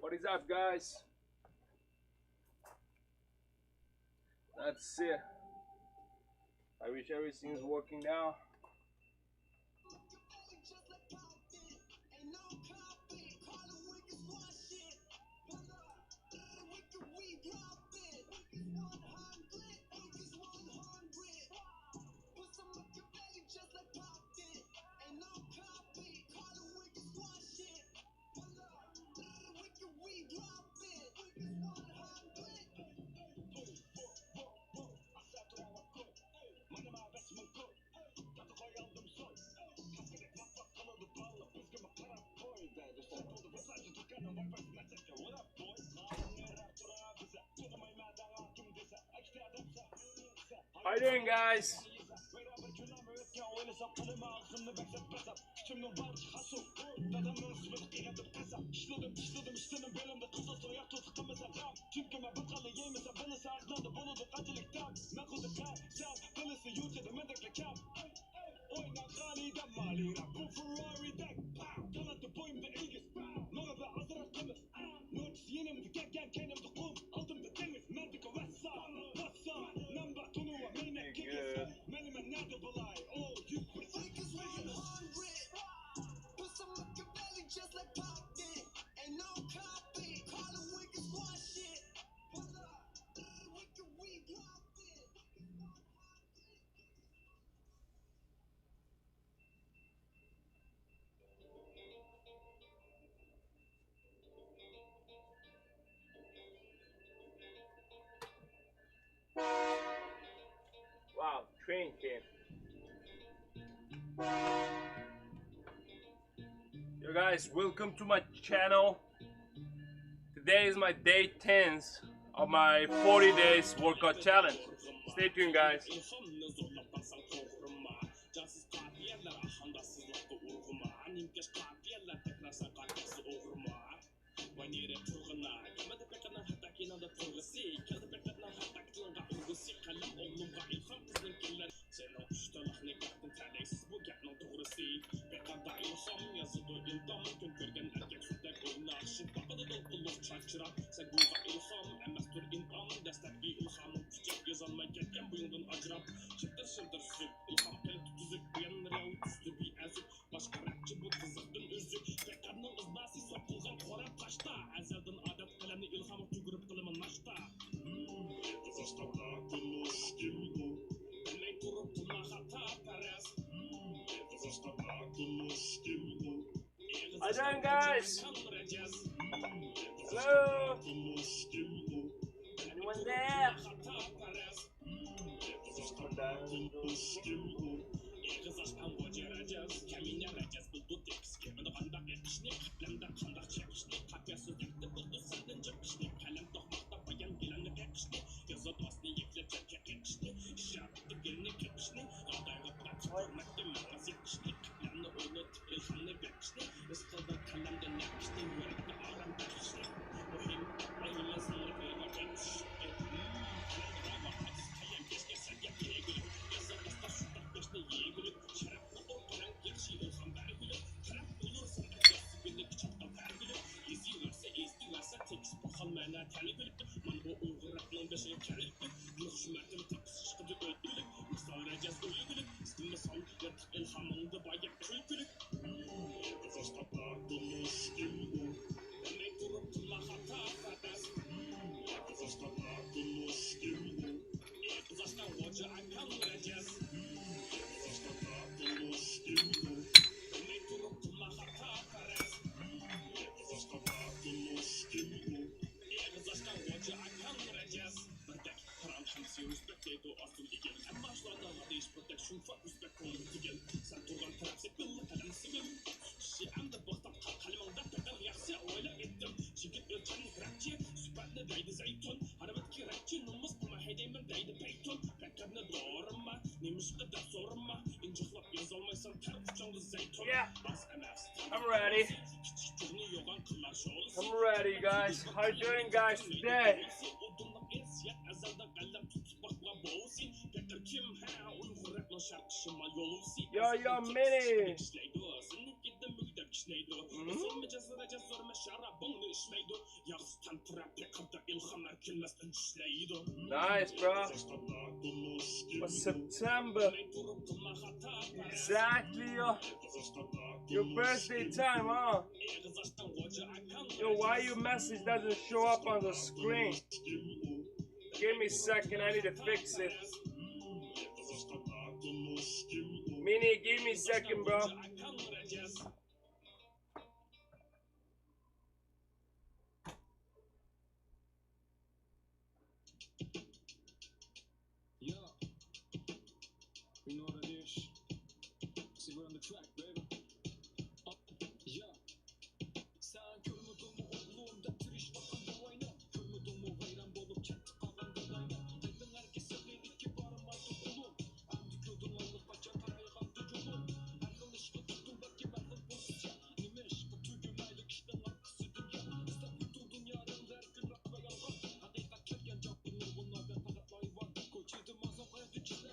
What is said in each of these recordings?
What is up, guys? That's it. I wish everything's working now. How you doing, guys? Wow, train came. Yo guys, welcome to my channel. Today is my day 10 of my 40 days workout challenge. Stay tuned, guys. How you doing, guys? Hello? Anyone there? Yeah, I'm ready. I'm ready, guys. How you doing, guys, today? Yo, Mini. Nice, bro. For September. Exactly your birthday time, huh? Yo, why your message doesn't show up on the screen? Give me a second, I need to fix it. Mini, give me a second, bro.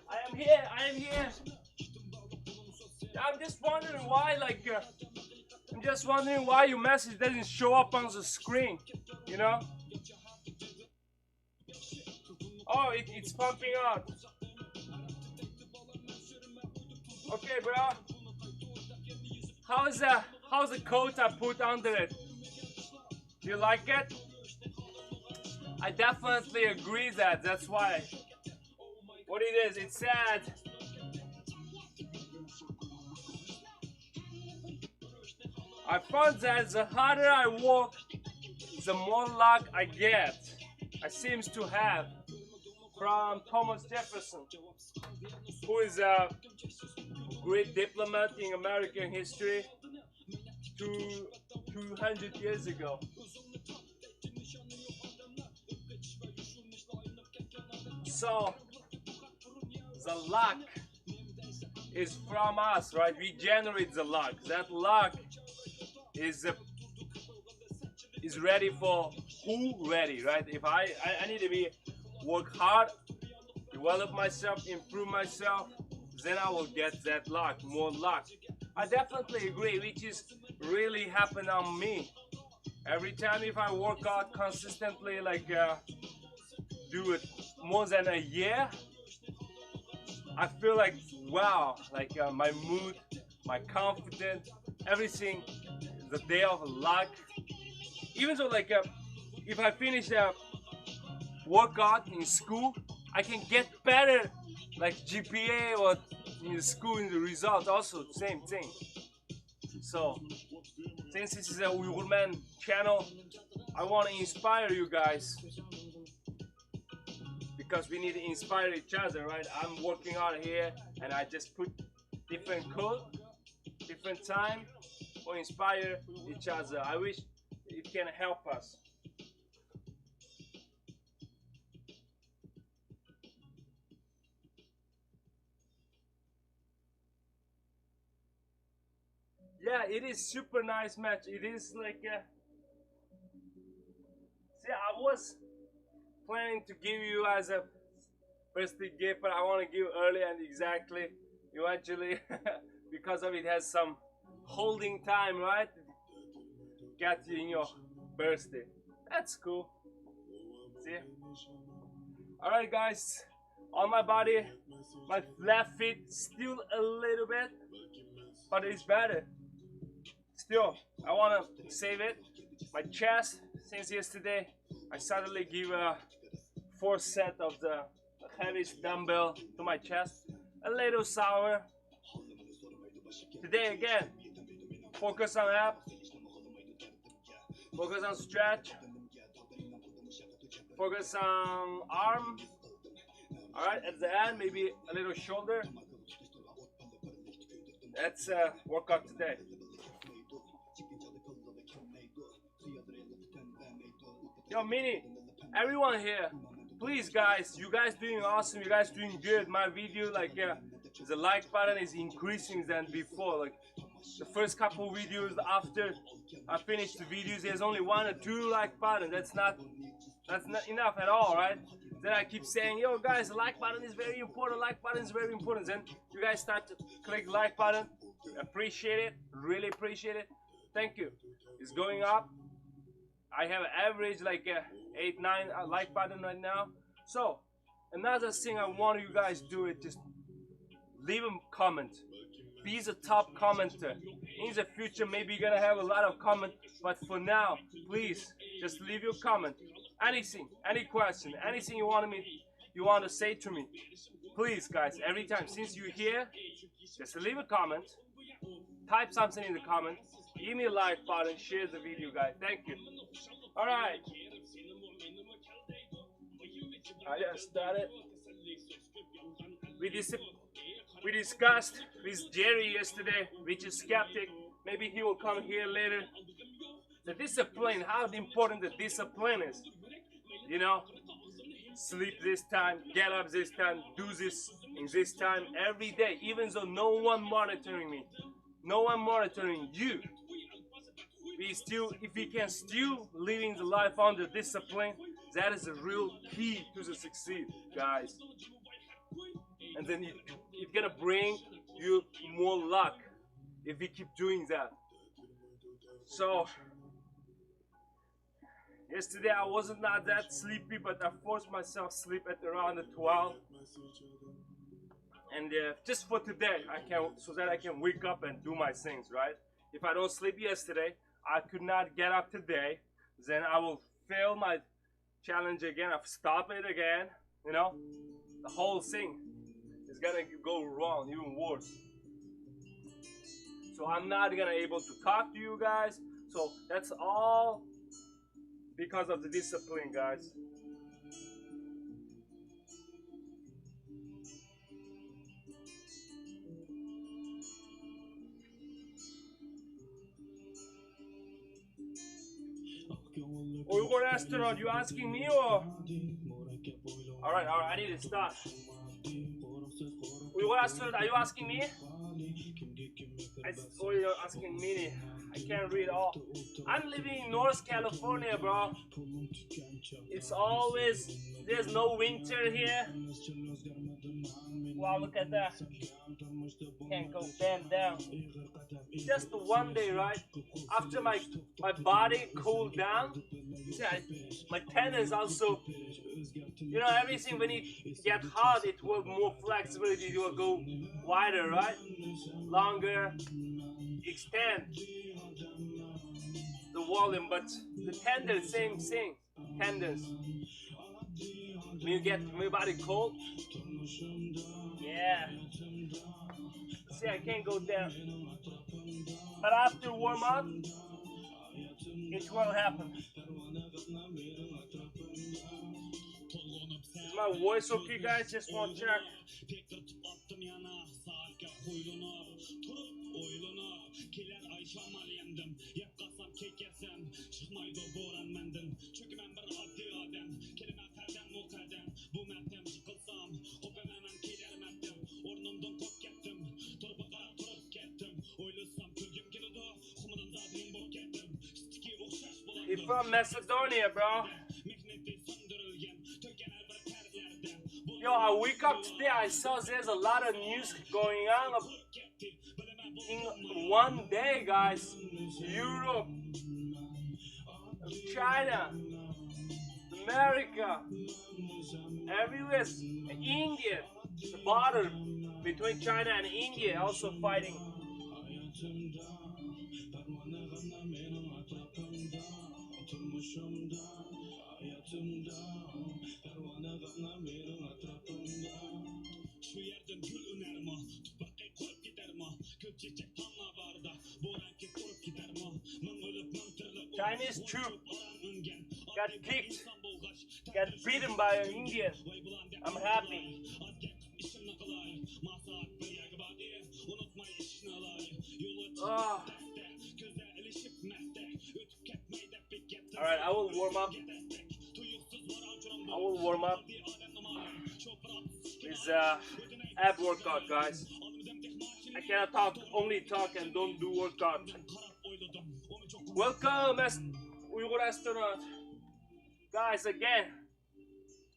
I am here. I'm just wondering why, I'm just wondering why your message doesn't show up on the screen, you know? Oh, it's pumping out. Okay, bro. How's the coat I put under it? Do you like it? I definitely agree that's why. What it is, it's sad. I found that the harder I work, the more luck I get. I seems to have. From Thomas Jefferson, who is a great diplomat in American history 200 years ago. So, the luck is from us, right? We generate the luck. That luck is ready for who ready, right? If I need to be work hard, develop myself, improve myself, then I will get that luck, more luck. I definitely agree, which is really happened on me. Every time if I work out consistently, do it more than a year, I feel like wow, my mood, my confidence, everything, the day of luck. Even though if I finish a workout in school, I can get better, like GPA or in the school in the result also same thing. So since this is a Uyghur Man channel, I want to inspire you guys because we need to inspire each other, right? I'm working out here and I just put different code, different time or inspire each other. I wish it can help us. Yeah, it is super nice match. It is see, I was planning to give you as a birthday gift, but I want to give early and exactly. You actually, because of it has some holding time, right? Get you in your birthday. That's cool. See? Alright guys, on my body, my left feet still a little bit, but it's better. Still, I want to save it. My chest, since yesterday, I suddenly give a 4 set of the heaviest dumbbell to my chest. A little sour. Today again, focus on abs, focus on stretch, focus on arm. Alright, at the end, maybe a little shoulder. That's workout today. Yo, Mini, everyone here, please guys, you guys doing awesome, you guys doing good. My video, the like button is increasing than before. Like the first couple videos after I finished the videos, there's only 1 or 2 like button. That's not enough at all, right? Then I keep saying, yo guys, the like button is very important, like button is very important. Then you guys start to click like button, appreciate it, really appreciate it. Thank you. It's going up. I have an average like 8, 9 like button right now. So another thing I want you guys to do is just leave a comment. Be the top commenter. In the future, maybe you're gonna have a lot of comments, but for now, please just leave your comment. Anything, any question, anything you want to say to me. Please, guys, every time since you're here, just leave a comment. Type something in the comment. Give me a like button. Share the video, guys. Thank you. All right. I just started. We discussed with Jerry yesterday, which is skeptic. Maybe he will come here later. The discipline, how important the discipline is. You know, sleep this time, get up this time, do this in this time every day, even though no one monitoring me, no one monitoring you. If we can still living the life under discipline, that is the real key to the succeed, guys. And then it's gonna bring you more luck if we keep doing that. So yesterday I wasn't not that sleepy, but I forced myself to sleep at around 12. And just for today, so that I can wake up and do my things, right? If I don't sleep yesterday, I could not get up today. Then I will fail my challenge again. I've stopped it again. You know, the whole thing is gonna go wrong, even worse. So I'm not gonna able to talk to you guys. So that's all because of the discipline, guys. Uyghur astronaut, you asking me or? Alright, I need to stop. Uyghur astronaut, are you asking me? Or you're asking me? I can't read all. I'm living in North California, bro. It's always, there's no winter here. Wow, look at that. Can't go bend down. Just one day, right? After my body cooled down, see, my tendons also, you know, everything when it get hot, it will more flexibility, it will go wider, right? Longer, extend the volume, but the tendons, same thing, tendons. When you get my body cold, yeah. See, I can't go down. But after warm up, it will happen. Is my voice okay, guys? Just want to check. He's from Macedonia, bro. Yo, I wake up today, I saw there's a lot of news going on in one day, guys. Europe, China, America, everywhere, India, the border between China and India also fighting. Chinese troop got kicked, got beaten by an Indian. I'm happy. Oh. Alright, I will warm up. It's ab workout, guys. I cannot only talk and don't do workout. Welcome, Uyghur astronaut. Guys, again,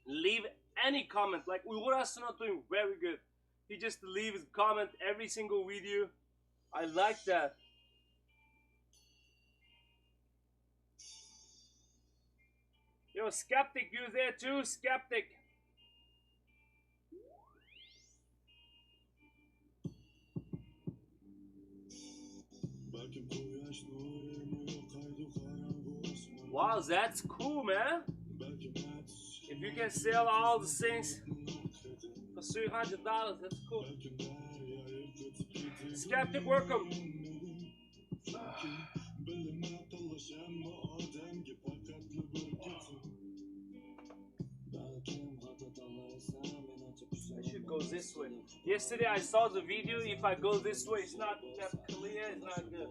leave any comment. Like Uyghur astronaut doing very good. He just leaves comment every single video. I like that. Yo, Skeptic, you there too? Skeptic. Wow, that's cool, man. If you can sell all the things for $300, that's cool. Skeptic, welcome. I should go this way. Yesterday I saw the video. If I go this way, it's not that clear. It's not good.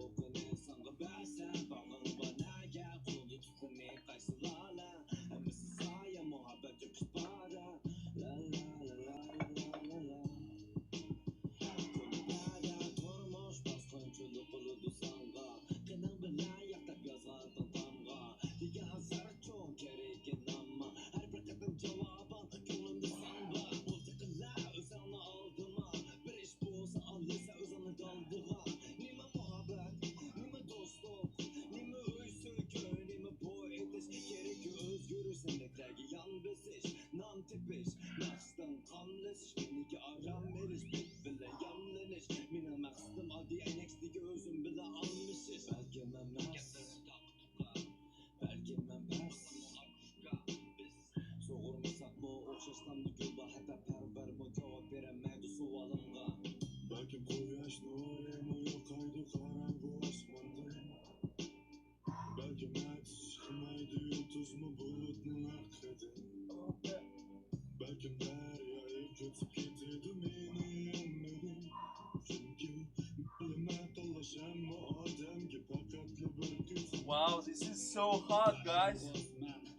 Wow, this is so hot, guys.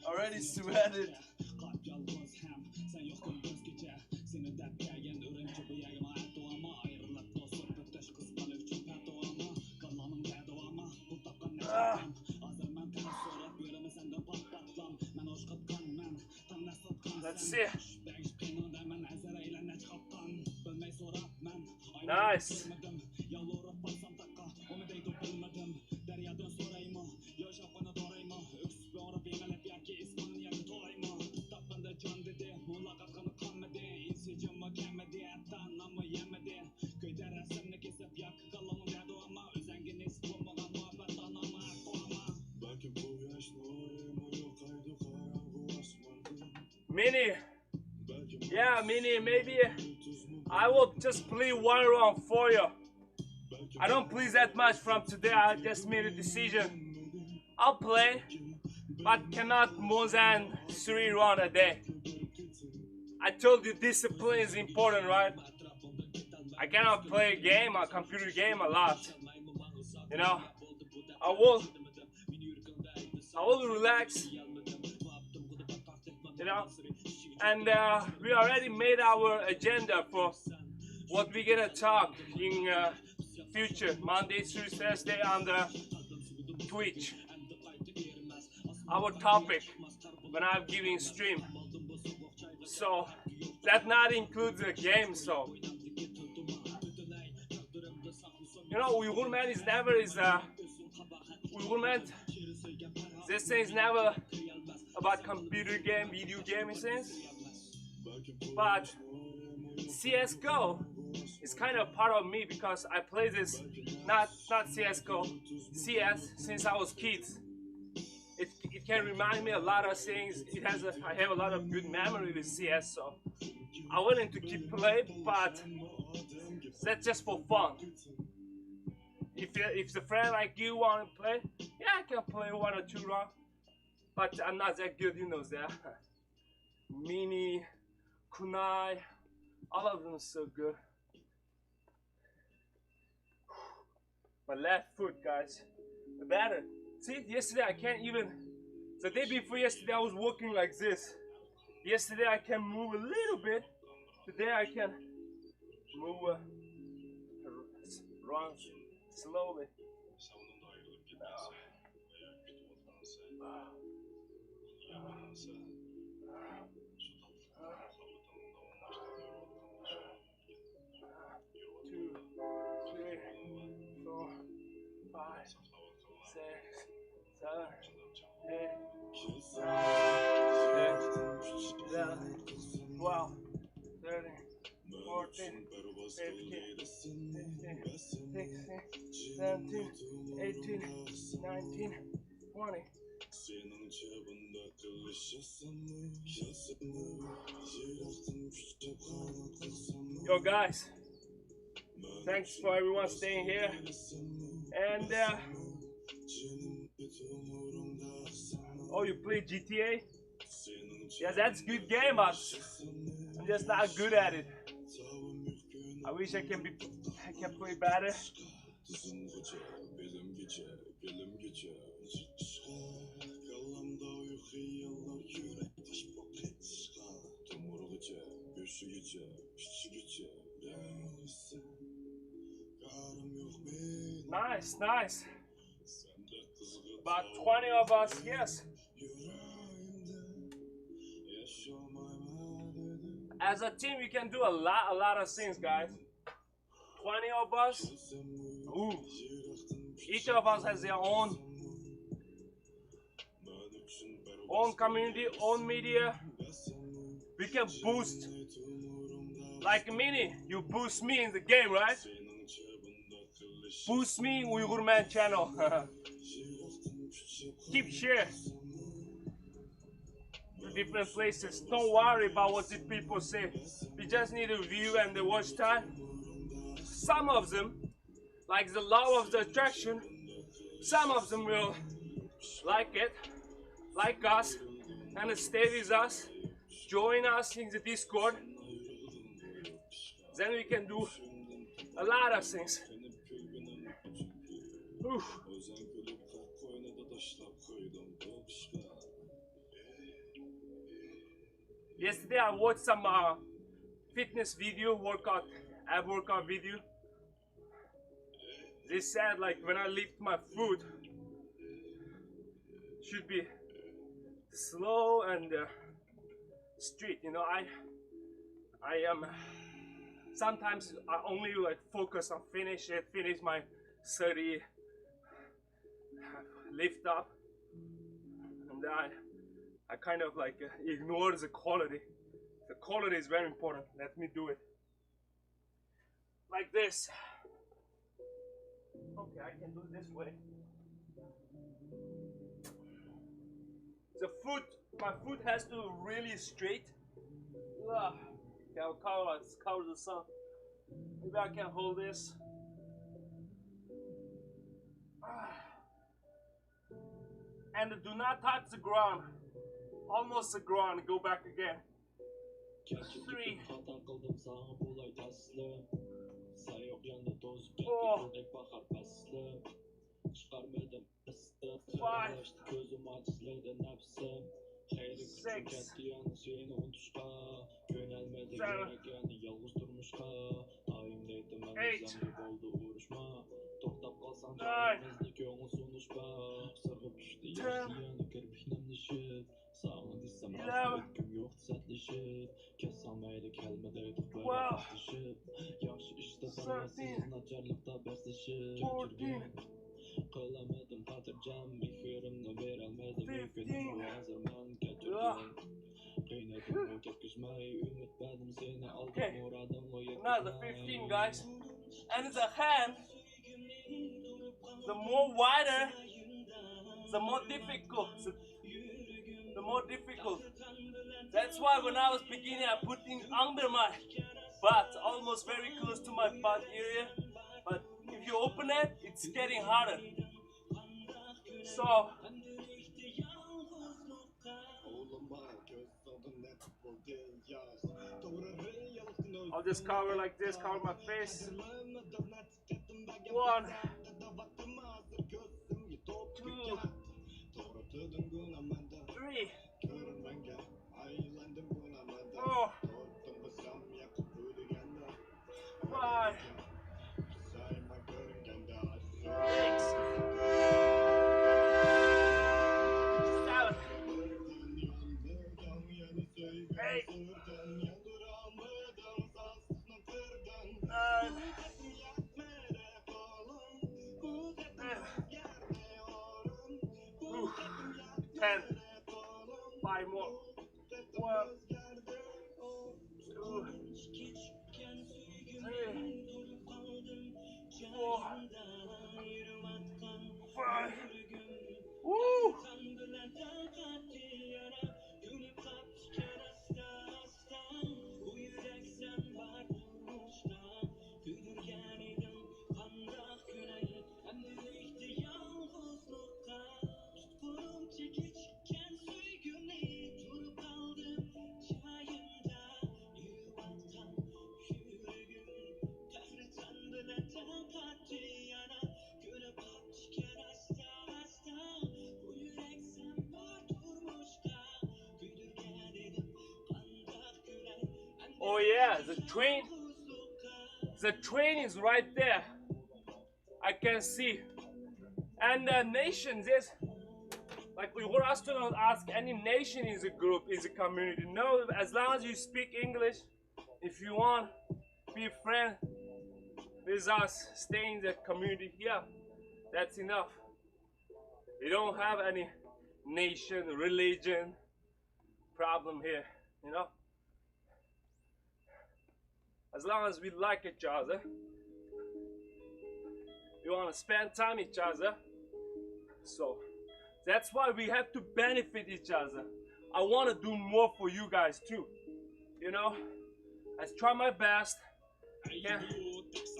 Already sweated. Let's see. Nice. Mini, yeah, Mini, maybe I will just play one round for you. I don't play that much from today. I just made a decision. I'll play, but cannot more than 3 rounds a day. I told you discipline is important, right? I cannot play a game, a computer game a lot. You know, I will relax. You know, and we already made our agenda for what we're gonna talk in future, Monday through Thursday on the Twitch. Our topic when I'm giving stream. So that not includes the game. So you know, Uyghur Man is never Uyghur Man. This thing is never about computer game, video game in sense, but CS:GO is kind of part of me because I play this not CS:GO, CS since I was kids. It can remind me a lot of things. I have a lot of good memory with CS, so I wanted to keep playing, but that's just for fun. If the friend like you want to play, yeah, I can play 1 or 2 rounds. But I'm not that good, you know that. Mini, Kunai, all of them are so good. My left foot, guys, the better. See, yesterday I can't even. The day before yesterday I was walking like this. Yesterday I can move a little bit. Today I can move, run slowly. Two, three, 4, 5, 6, 7, 8. 15, 16, 17, 18, 19, 20. Yo guys, thanks for everyone staying here. And oh, you play GTA? Yeah, that's good game, but I'm just not good at it. I wish I can play better. Nice, nice. About 20 of us, yes. As a team, we can do a lot of things, guys. 20 of us. Ooh. Each of us has their own community, own media. We can boost. Like Mini, you boost me in the game, right? Boost me Uyghur Man channel. Keep share to different places. Don't worry about what the people say. We just need a view and the watch time. Some of them, like the law of the attraction, some of them will like it, like us, and stay with us, join us in the Discord. Then we can do a lot of things. Oof. Yesterday I watched some fitness video, ab workout video. They said like when I lift my foot, should be slow and straight. You know, I am sometimes I only like focus on finish my 30 lift up, and I kind of like ignore the quality. The quality is very important. Let me do it like this. Okay, I can do it this way. My foot has to really straight. Okay, I'll cover the sun. Maybe I can hold this. And do not touch the ground. Almost the ground. Go back again. 3. 4. 5. 6. 7. 8. 9. 10. 11. 12. 13. 14. 15. Okay, another 15, guys. And the hand, the more wider, the more difficult. The more difficult. That's why when I was beginning, I put it under my butt, almost very close to my butt area. But if you open it, it's getting harder. So I'll just cover like this, cover my face. 1, 2, 3, 4, 5, 6, 7, 8, 9, 10. 5 more. 1, 2, 3, 5. Woo! Oh yeah, the train. The train is right there. I can see. And the nations is like Uyghur astronauts ask any nation is a group, is a community. No, as long as you speak English, if you want, be a friend with us, stay in the community here. That's enough. We don't have any nation, religion problem here, you know. As long as we like each other, we want to spend time with each other. So that's why we have to benefit each other. I want to do more for you guys too. You know, I try my best.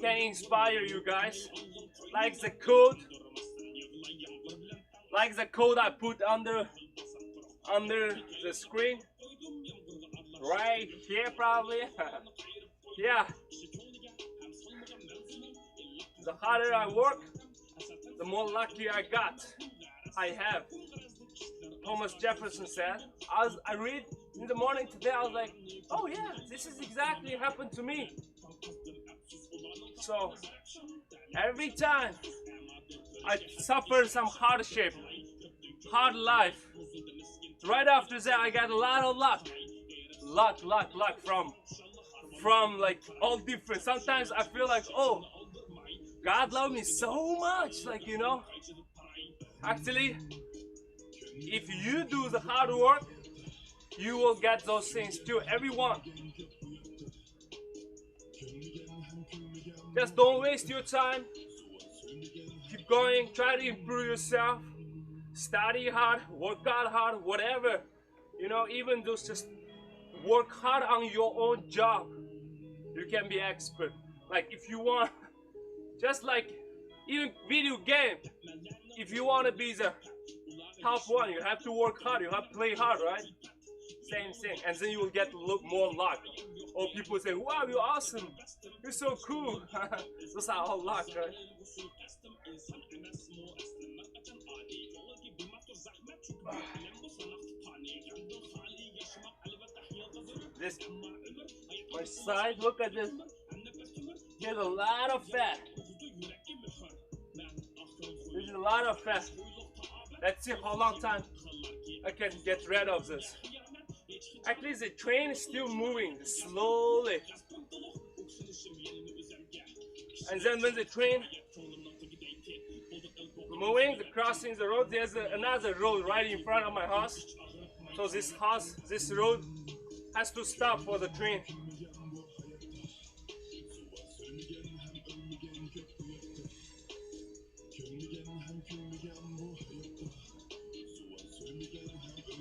Can inspire you guys. Like the code I put under the screen. Right here probably. Yeah. The harder I work, the more lucky I have. Thomas Jefferson said. I read in the morning today, I was like, oh yeah, this is exactly happened to me. So every time I suffer some hardship, hard life, right after that I got a lot of luck from like all different. Sometimes I feel like, oh, God loved me so much, like, you know. Actually, if you do the hard work, you will get those things too. Everyone. Just don't waste your time. Keep going, try to improve yourself. Study hard, work out hard, whatever. You know, even those, just work hard on your own job. You can be expert. Like if you want, just like even video game, if you want to be the top one, you have to work hard, you have to play hard, right? Same thing, and then you will get more luck. Or people say, wow, you're awesome, you're so cool. Those are all luck, right? This, my side, look at this. There's a lot of fat. There's a lot of fat. Let's see how long time I can get rid of this. Actually, the train is still moving slowly. And then when the train moving, crossing the road, there's another road right in front of my house. So this road has to stop for the train.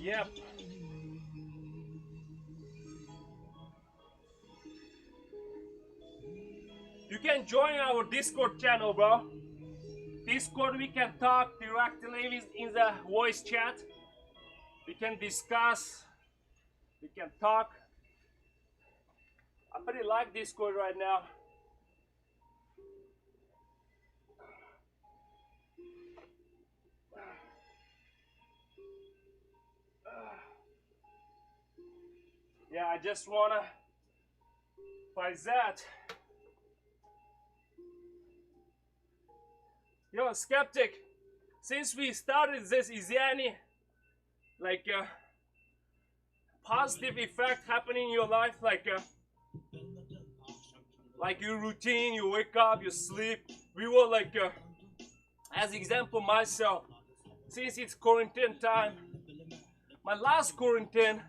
Yep. You can join our Discord channel, bro. Discord, we can talk directly in the voice chat. We can discuss. We can talk. I pretty like Discord right now. Yeah, I just wanna by that. Yo, skeptic, since we started this, is there any like positive effect happening in your life, like your routine, you wake up, you sleep? We were like, as example, myself, since it's quarantine time, my last quarantine,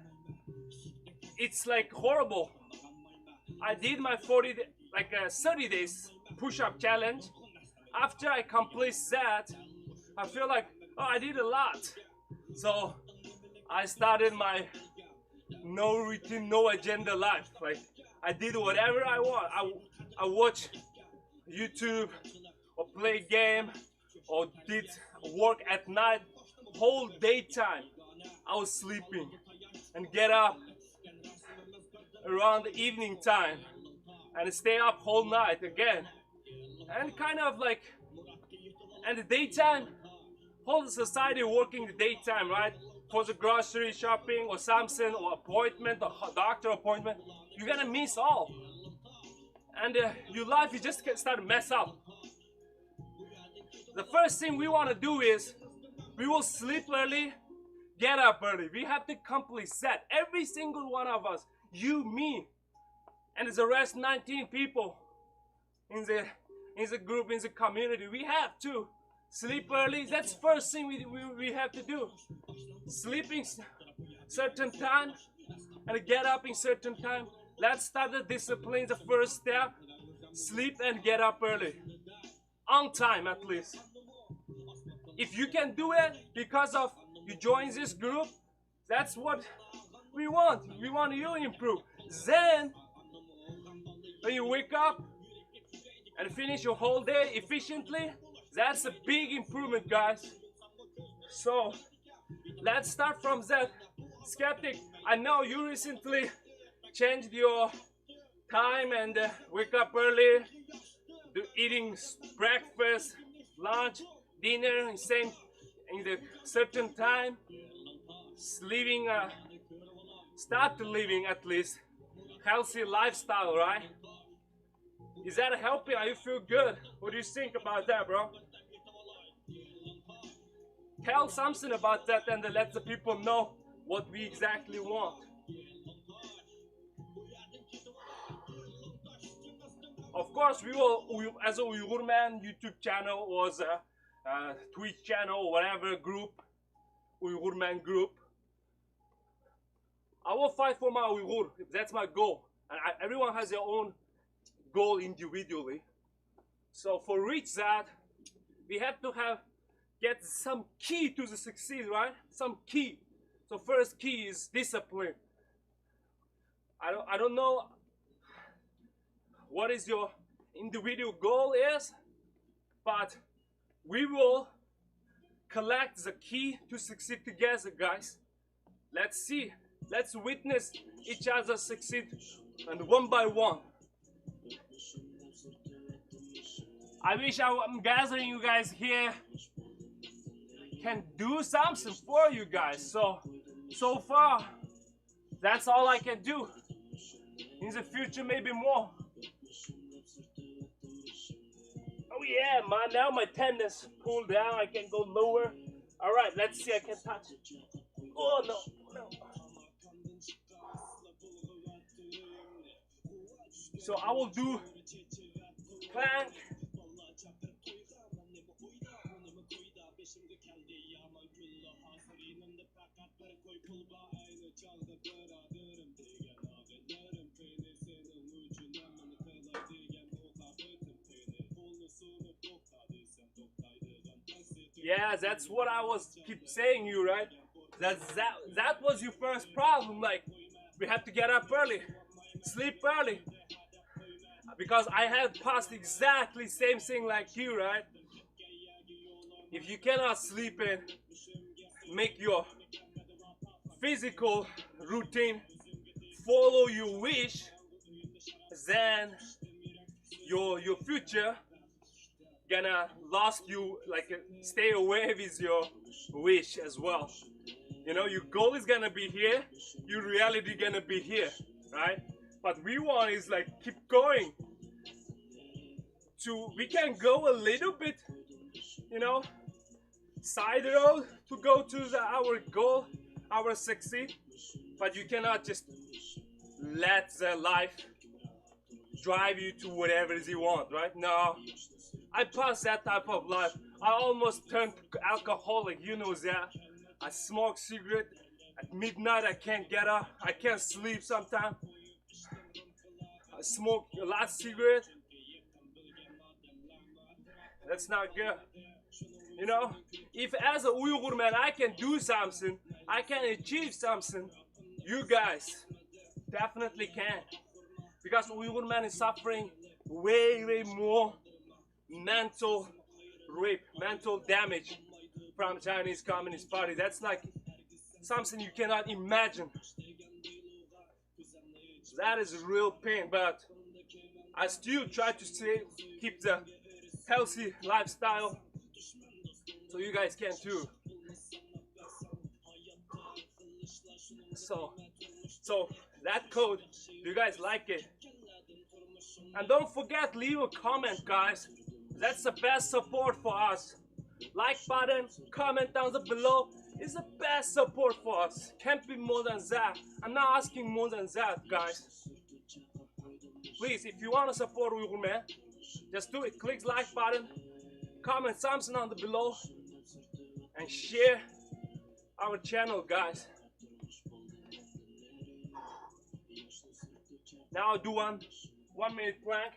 it's like horrible. I did my 30 days push-up challenge, after I complete that, I feel like, oh, I did a lot. So I started my no routine, no agenda life. Like I did whatever I want. I watch YouTube or play game or did work at night, whole daytime. I was sleeping and get up around the evening time and stay up whole night again. And kind of like, and the daytime, whole society working the daytime, right? For the grocery shopping or something or appointment or doctor appointment, you're gonna miss all. And your life, you just can start to mess up. The first thing we want to do is we will sleep early, get up early. We have to complete set. Every single one of us, you, me, and the rest 19 people in the group, in the community, we have to sleep early. That's first thing we have to do. Sleeping certain time and get up in certain time. Let's start the discipline, the first step. Sleep and get up early. On time at least. If you can do it because of you join this group, that's what we want. We want you to improve. Then, when you wake up and finish your whole day efficiently, that's a big improvement, guys. So, let's start from that. Skeptic, I know you recently changed your time and wake up early, eating breakfast, lunch, dinner in the certain time, living start to living at least healthy lifestyle, right? Is that helping? Are you feel good? What do you think about that, bro? Tell something about that and let the people know what we exactly want. Of course, we as a Uyghur Man YouTube channel or a Twitch channel or whatever group, Uyghur Man group, I will fight for my Uyghur. That's my goal. And everyone has their own goal individually. So for reach that, we have to get some key to the succeed, right? Some key. So first key is discipline. I don't know what is your individual goal is, but we will collect the key to succeed together, guys. Let's see. Let's witness each other succeed, and one by one. I wish I'm gathering you guys here can do something for you guys. So far, that's all I can do. In the future, maybe more. Oh yeah, man, now my tendons pull down. I can go lower. All right, let's see. I can touch it. Oh no, no. So I will do plank. Yeah, that's what I was keep saying you, right? That was your first problem. Like, we have to get up early, sleep early. Because I had passed exactly same thing like you, right? If you cannot sleep and make your physical routine follow your wish, then your future gonna lost you, like stay away with your wish as well. You know, your goal is gonna be here, your reality gonna be here, right? But we want is like keep going. We can go a little bit, you know, side road to go to our goal, our succeed. But you cannot just let the life drive you to whatever it is you want, right? No, I passed that type of life. I almost turned alcoholic, you know that. I smoke cigarette at midnight. I can't get up. I can't sleep sometimes. I smoke a lot of cigarette. That's not good. You know, if as a Uyghur man I can do something, I can achieve something, you guys definitely can. Because Uyghur man is suffering way more mental rape, mental damage from Chinese Communist Party. That's like something you cannot imagine. That is real pain, but I still try to keep the healthy lifestyle, so you guys can too. So that code, do you guys like it? And don't forget, leave a comment, guys. That's the best support for us. Like button, comment down below is the best support for us. Can't be more than that. I'm not asking more than that, guys. Please, if you want to support Uyghur Man, just do it. Click like button, comment something down below, and share our channel, guys. Now I'll do one minute plank.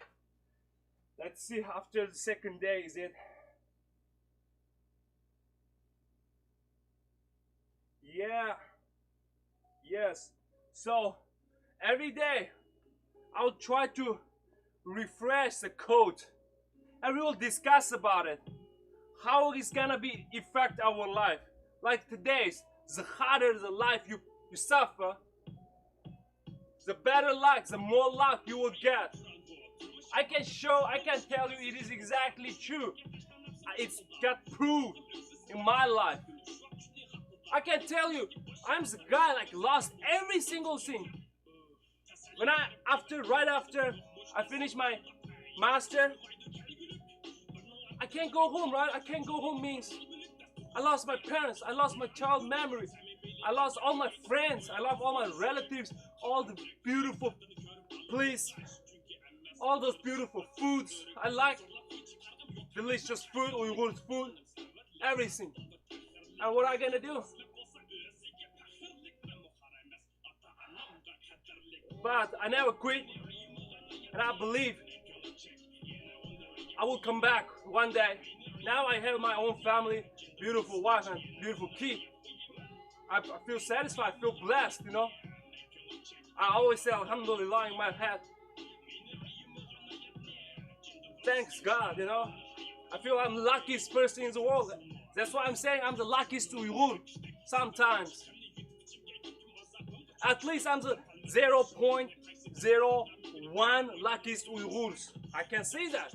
Let's see after the second day is it. Yeah. Yes. So every day I'll try to refresh the code and we will discuss about it. How it's gonna be affect our life. Like today's, the harder the life you suffer, the better luck, the more luck you will get. I can tell you it is exactly true. It's got proved in my life. I can tell you, I'm the guy like lost every single thing. When right after I finish my master, I can't go home, right? I can't go home means I lost my parents, I lost my child memories, I lost all my friends, I lost all my relatives, all the beautiful place, all those beautiful foods I like, delicious food, Uyghurs food, everything. And what am I gonna do? But I never quit, and I believe I will come back one day. Now I have my own family, beautiful wife and beautiful kid. I feel satisfied, I feel blessed, you know. I always say Alhamdulillah in my head. Thanks God, you know. I feel I'm the luckiest person in the world. That's why I'm saying I'm the luckiest Uyghur sometimes. At least I'm the 0.01 luckiest Uyghurs. I can say that.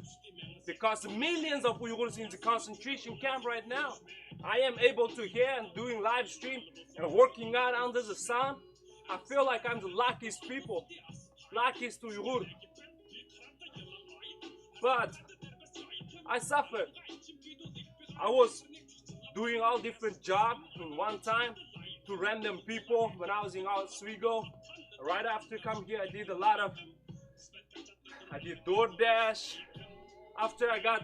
Because millions of Uyghurs in the concentration camp right now, I am able to hear and doing live stream and working out under the sun. I feel like I'm the luckiest people, luckiest Uyghur. But I suffered. I was doing all different jobs in one time to random people when I was in Oswego. Right after come here, I did DoorDash. After I got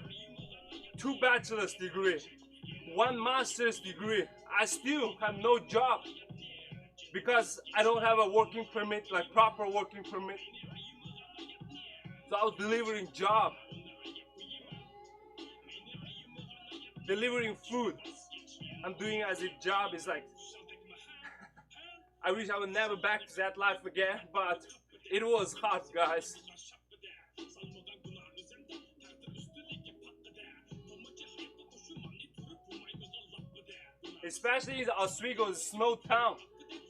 2 bachelor's degree, 1 master's degree, I still have no job because I don't have a working permit, like proper working permit. So I was delivering job, delivering food. I'm doing as a job. It's like I wish I would never back to that life again, but it was hard, guys. Especially in Oswego, the snow town.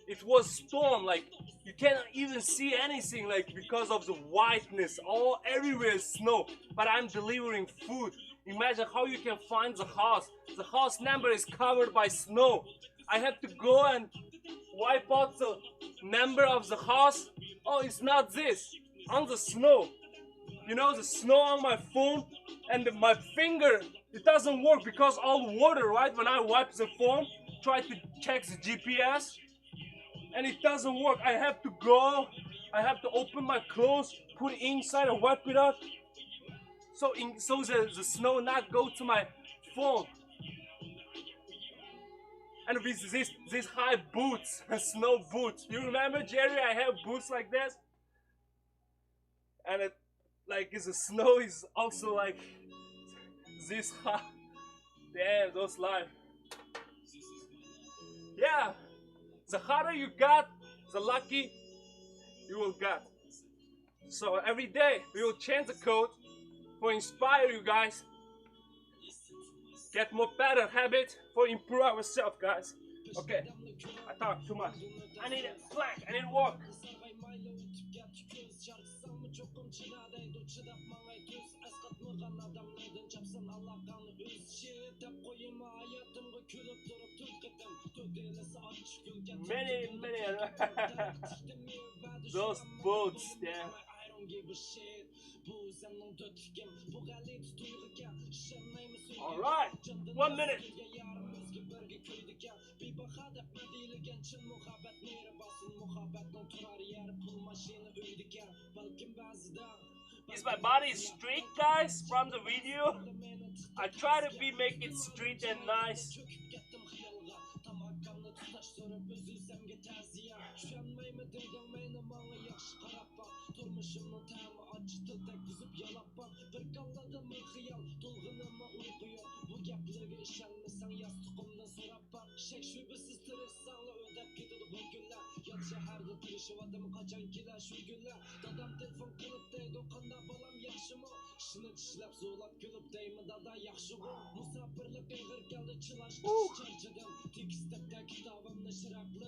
It was storm, like you cannot even see anything, like because of the whiteness. Everywhere is snow. But I'm delivering food. Imagine how you can find the house. The house number is covered by snow. I have to go and wipe out the number of the house. Oh, it's not this. On the snow. You know, the snow on my phone and my finger, it doesn't work because all water, right? When I wipe the phone, try to check the GPS, and it doesn't work. I have to go, I have to open my clothes, put it inside and wipe it out. So the snow not go to my phone. And with these high boots, snow boots. You remember, Jerry, I have boots like this? And the snow is also like this hard. Damn, those life. Yeah, the harder you got, the lucky you will get. So every day we will change the code for inspire you guys. Get more better habit for improve ourselves, guys. Okay, I talk too much. I need a plank. I need to walk. Many those boats, yeah. All right, 1 minute. Is my body straight, guys, from the video? I try to make it straight and nice.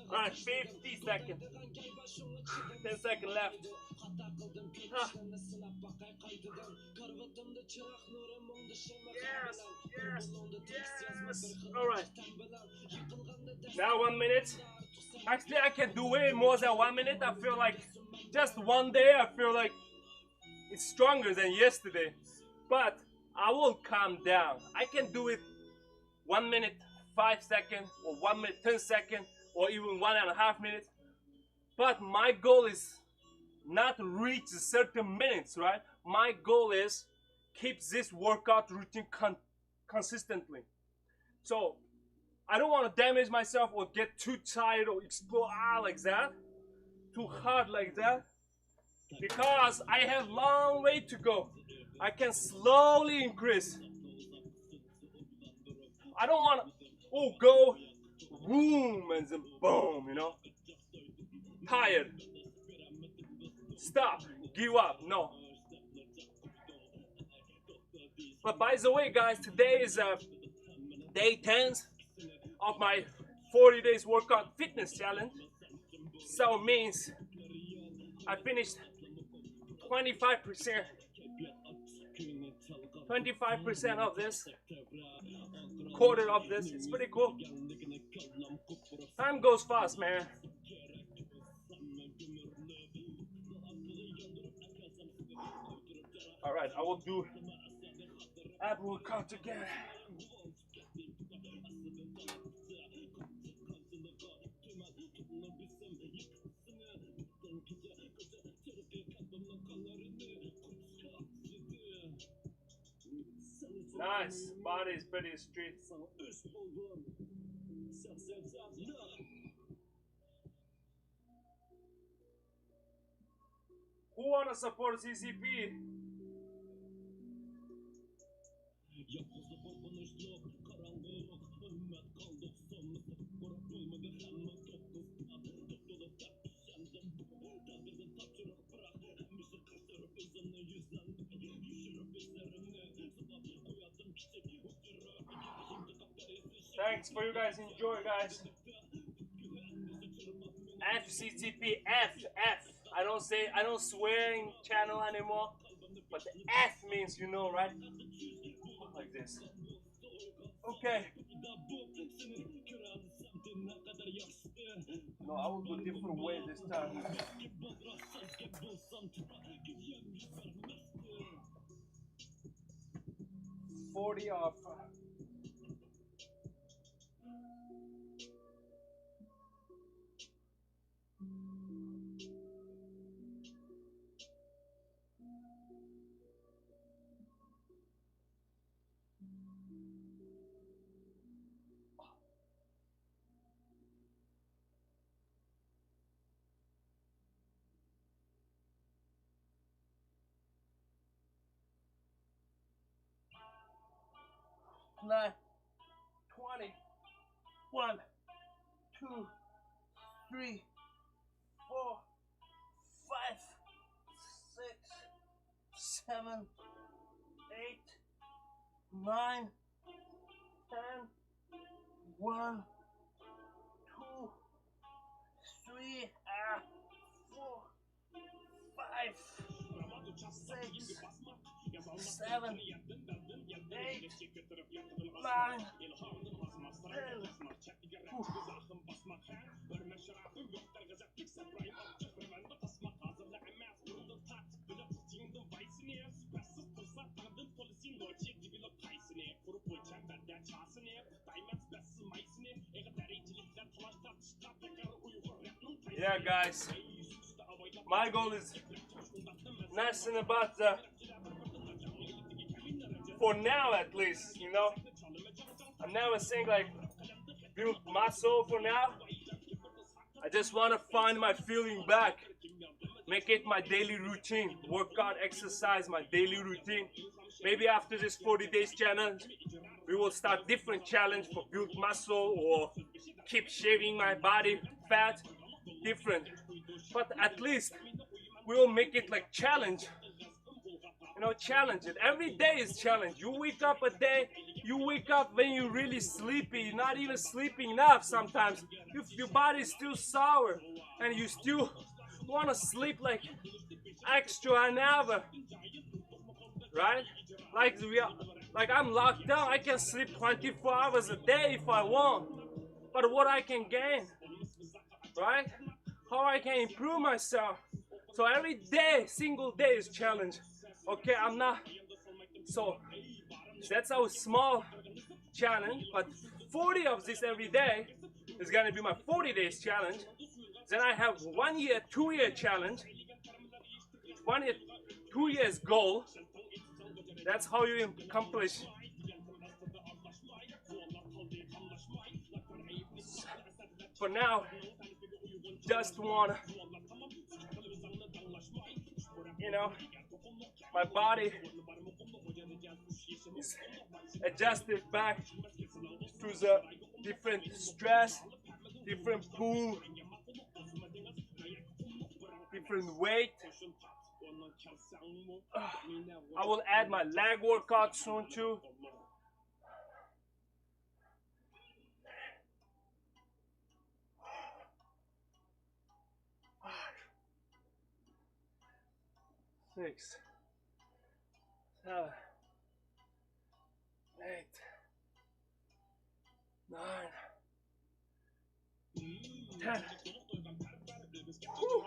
Alright, 50 seconds. 10 seconds left. Huh. Yes. Alright. Now 1 minute. Actually, I can do way more than 1 minute. I feel like just one day, I feel like it's stronger than yesterday. But I will calm down. I can do it 1 minute, 5 seconds, or 1 minute, 10 seconds, or even 1.5 minutes. But my goal is not to reach certain minutes, right? My goal is keep this workout routine consistently. So I don't want to damage myself or get too tired or explode like that, too hard like that, because I have long way to go. I can slowly increase. I don't want to go boom and then boom, you know. Tired. Stop. Give up. No. But by the way, guys, today is day 10 of my 40 days workout fitness challenge. So it means I finished 25%. 25% of this, quarter of this. It's pretty cool. Time goes fast, man. All right, I will do ab workout again. Nice, body is pretty straight. Who wanna support CCP? Thanks for you guys enjoy, guys. FCCP, F. I don't swear in channel anymore, but the F means you know, right? Like this. Okay. No, I will go different way this time. 40 off. 9, 20, 1, 2, 3, 4, 5, 6, 7, 8, 9, 10, 1, 2, 3, 4, 5, 6, 7, 8, 9, 10. Yeah, guys, my goal is nothing about for now at least, you know. I'm never saying like build muscle for now. I just want to find my feeling back, make it my daily routine, workout, exercise, my daily routine. Maybe after this 40 days challenge, we will start different challenge for build muscle or keep shaving my body fat, different. But at least we will make it like challenge. You know, challenge it. Every day is challenge. You wake up a day, you wake up when you're really sleepy, not even sleeping enough sometimes. Your body is still sour and you still want to sleep like extra an hour, right? Like I'm locked down. I can sleep 24 hours a day if I want. But what I can gain, right? How I can improve myself. So every day, single day is challenge. Okay, I'm not, so that's our small challenge, but 40 of this every day is gonna be my 40 days challenge. Then I have 1 year, 2 year challenge, 1 year, 2 years goal. That's how you accomplish. For now, just wanna, you know, my body is adjusted back to the different stress, different pool, different weight. I will add my leg workout soon too. Six, 7, 8, 9, 10. Whew.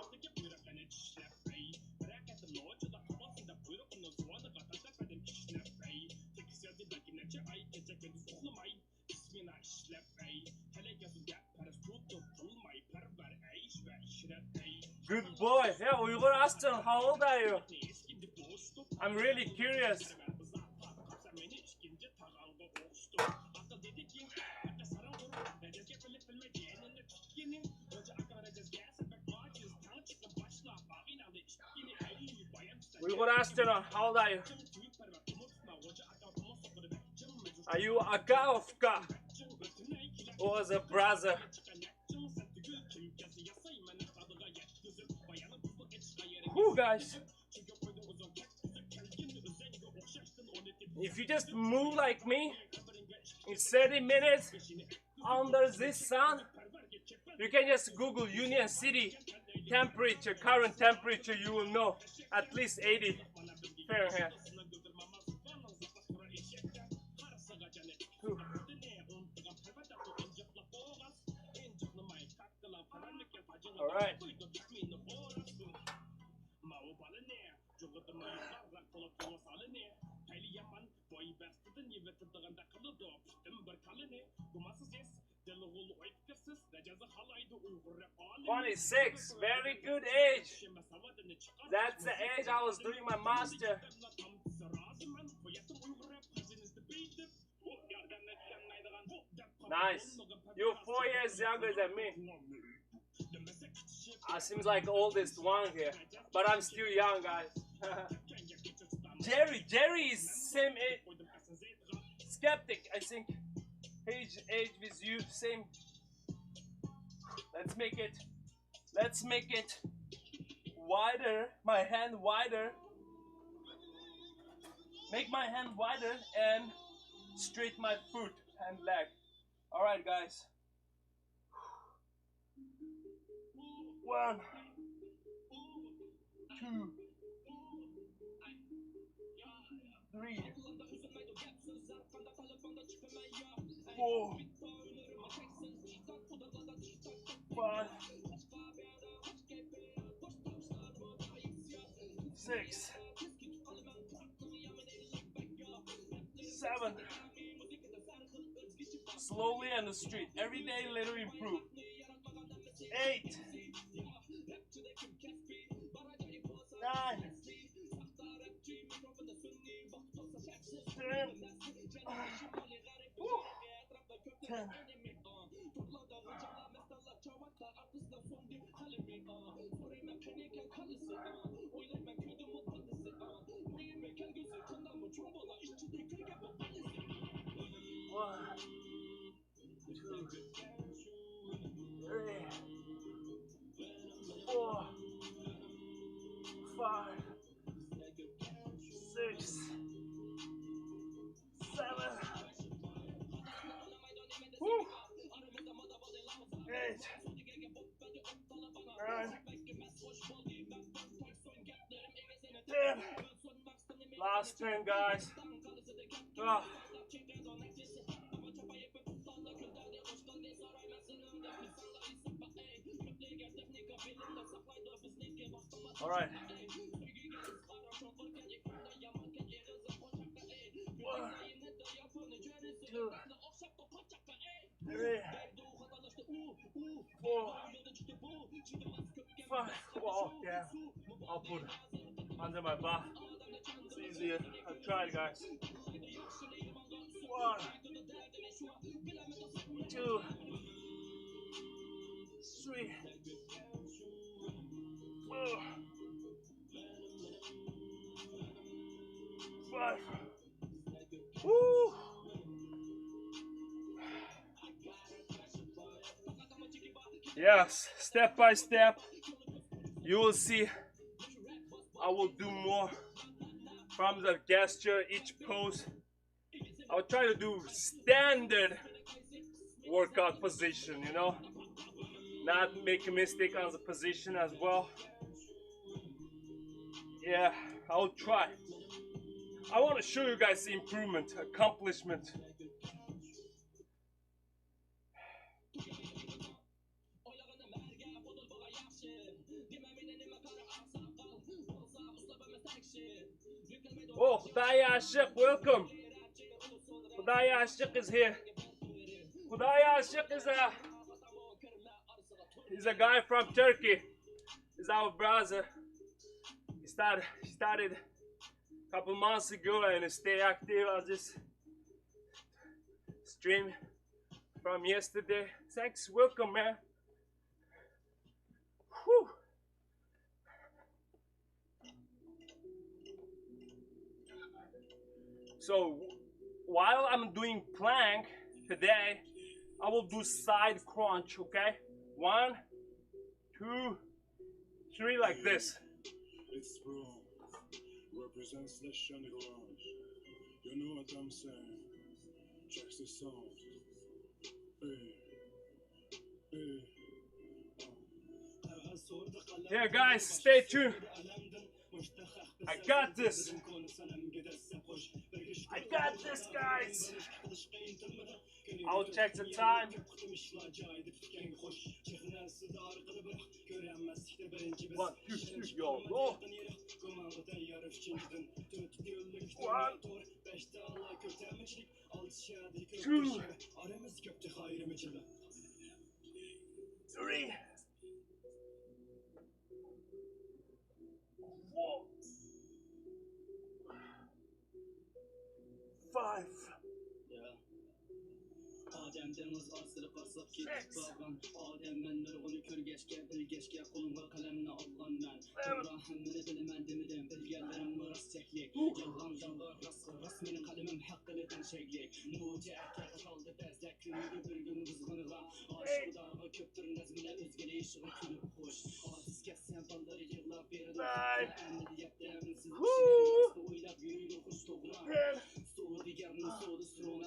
Good boy. Yeah, Uyghur Aston, how old are you? I'm really curious. Uyghur Aston, how old are you? Are you Aka or Fka? Or as a brother? Who, guys? If you just move like me in 30 minutes under this sun, you can just Google Union City temperature, current temperature, you will know at least 80 Fahrenheit. All right. "26, very good age. That's the age I was doing my master." Nice. You're 4 years younger than me. I seems like the oldest one here, but I'm still young, guys. Jerry is same age. skeptic. I think age with you, same. Let's make it wider. My hand wider. Make my hand wider and straight my foot and leg. All right, guys. 1, 2, 3, 4, 5, 6, 7. Slowly on the street. Every day, little improve. 8, 9, 10. 10. One, 2, 3, 4, 5, 6, 7. Woo. 8, 9, 10. Last 10, guys. Ah. All right. 1, 2, 3, 4, 5. Oh, yeah. I'll put it under my butt. It's easier. I'll try it, guys. 1, 2, 3, 4, 5. Woo! Yes, step by step, you will see I will do more from the gesture, each pose. I'll try to do standard workout position, you know, not make a mistake on the position as well. Yeah, I'll try. I want to show you guys the improvement, accomplishment. Oh, Khudaya Ashik, welcome. Khudaya Ashik is here. Khudaya Ashik is a guy from Turkey. He's our brother. He started a couple months ago and stay active on this stream from yesterday. Thanks, welcome, man. Whew. So while I'm doing plank today, I will do side crunch, okay? 1, 2, 3, like this. It's wrong. Represents the shiny garage. You know what I'm saying? Check the sound. Yeah, guys, stay tuned. I got this. I got this, guys. I'll check the time. 1, 2, 3, yo, go. 1, 2, 3, 4, 5,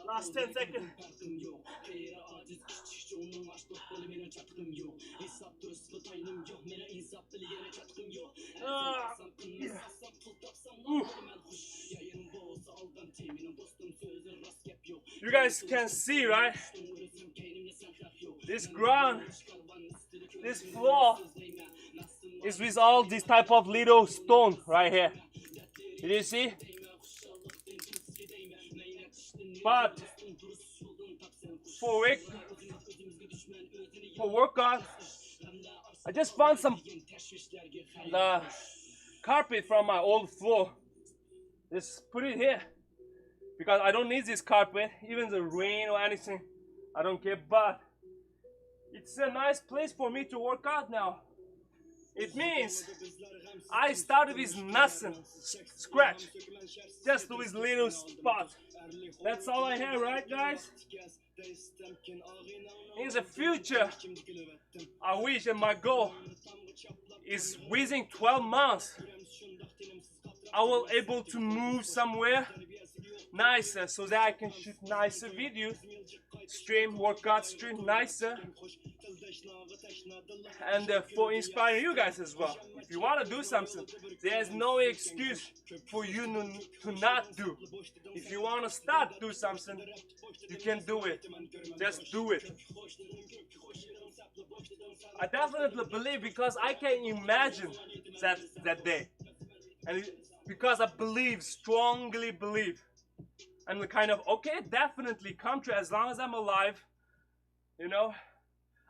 Last 10 seconds. You guys can see, right? This ground, this floor is with all this type of little stone right here. Did you see? But for workout, I just found some carpet from my old floor. Just put it here because I don't need this carpet, even the rain or anything. I don't care, but it's a nice place for me to work out now. It means I started with nothing, scratch, just with little spot. That's all I have, right, guys? In the future, I wish and my goal is within 12 months, I will able to move somewhere nicer so that I can shoot nicer videos, stream, workout stream nicer, and for inspiring you guys as well. If you want to do something, there's no excuse for you to not do. If you want to start do something, you can do it. Just do it. I definitely believe because I can imagine that day, and because I believe, strongly believe. I'm kind of, okay, definitely come true as long as I'm alive, you know,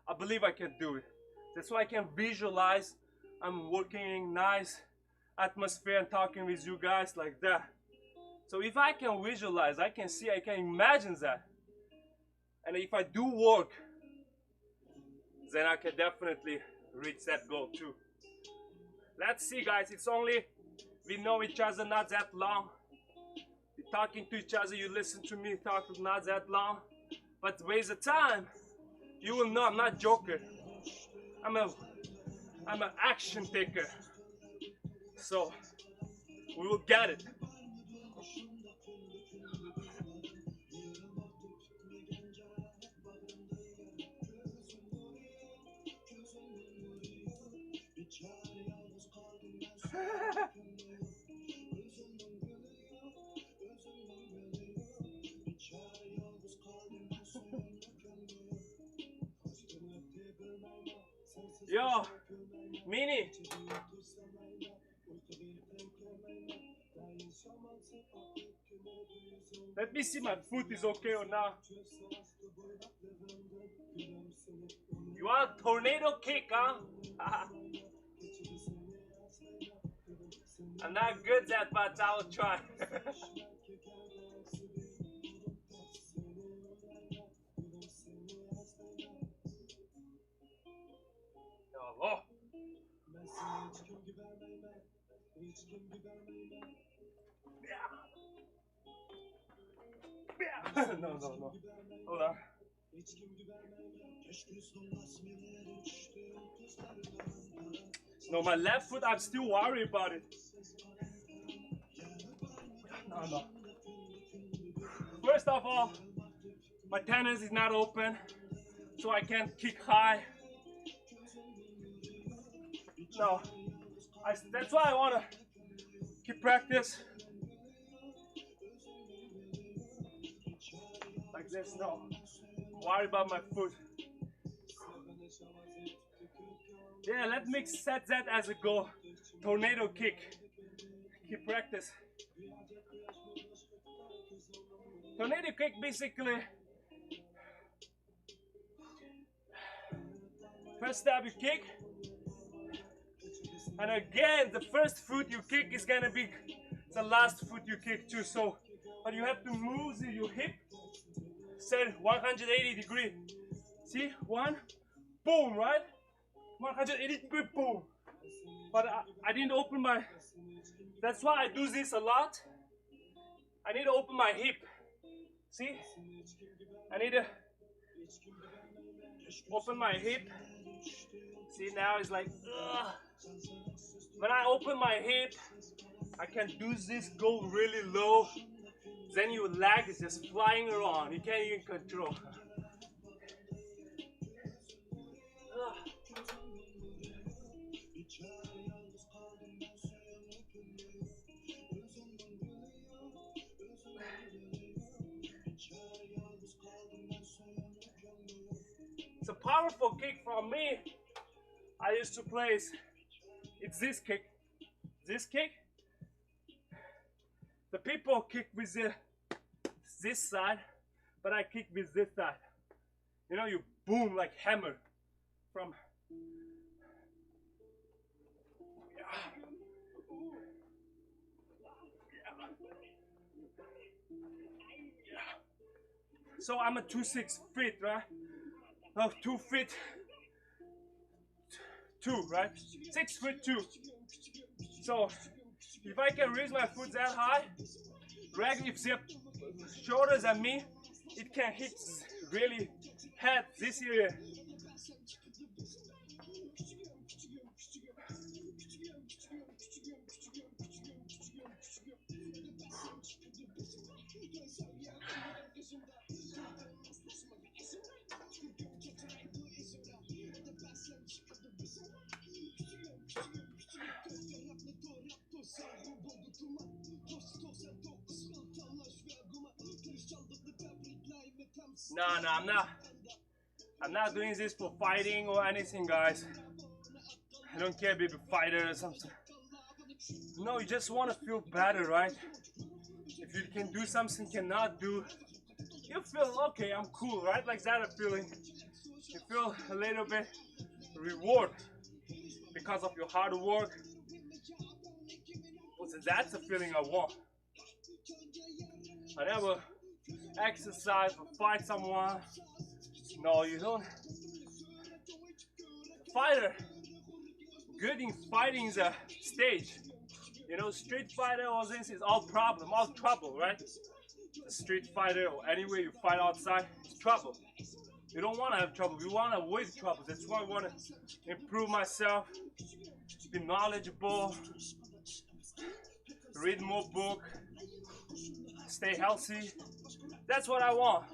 I believe I can do it. That's why I can visualize I'm working in nice atmosphere and talking with you guys like that. So if I can visualize, I can see, I can imagine that. And if I do work, then I can definitely reach that goal too. Let's see, guys, it's only, we know each other not that long. We're talking to each other, you listen to me talk not that long. But with the time, you will know I'm not joker. I'm an action taker. So we will get it. Yo, Mini. Let me see my foot is okay or not. You want a tornado kick, huh? I'm not good at, but I will try. Oh. No. Hold on. No, my left foot, I'm still worried about it. No. First of all, my tennis is not open, so I can't kick high. No, that's why I want to keep practice. Like this, no. Worry about my foot. Yeah, let me set that as a goal. Tornado kick. Keep practice. Tornado kick basically, first step you kick, and again the first foot you kick is gonna be the last foot you kick too. So, but you have to move your hip set 180 degree. See, one, boom, right? 180 degree, boom. But I didn't open my, that's why I do this a lot. I need to open my hip. See, I need to open my hip. See, now it's like, ugh. When I open my hip, I can do this, go really low. Then your leg is just flying around. You can't even control. It's a powerful kick from me. I used to play. It's this kick. This kick. The people kick with this side, but I kick with this side. You know, you boom like hammer from. So I'm a 2'6" feet, right? No, 2 feet 2, right? 6'2". So if I can raise my foot that high, regularly if they're shorter than me, it can hit really head this area. No, I'm not doing this for fighting or anything, guys. I don't care if you're a fighter or something. No, you just want to feel better, right? If you can do something cannot do, you feel okay, I'm cool, right? Like that a feeling. You feel a little bit reward because of your hard work. So that's the feeling I want. I never exercise or fight someone. No, you don't. Fighter, good in fighting is a stage. You know, street fighter or this is all problem, all trouble, right? The street fighter or anywhere you fight outside, it's trouble. You don't want to have trouble, you want to avoid trouble. That's why I want to improve myself, be knowledgeable, read more books, stay healthy. That's what I want.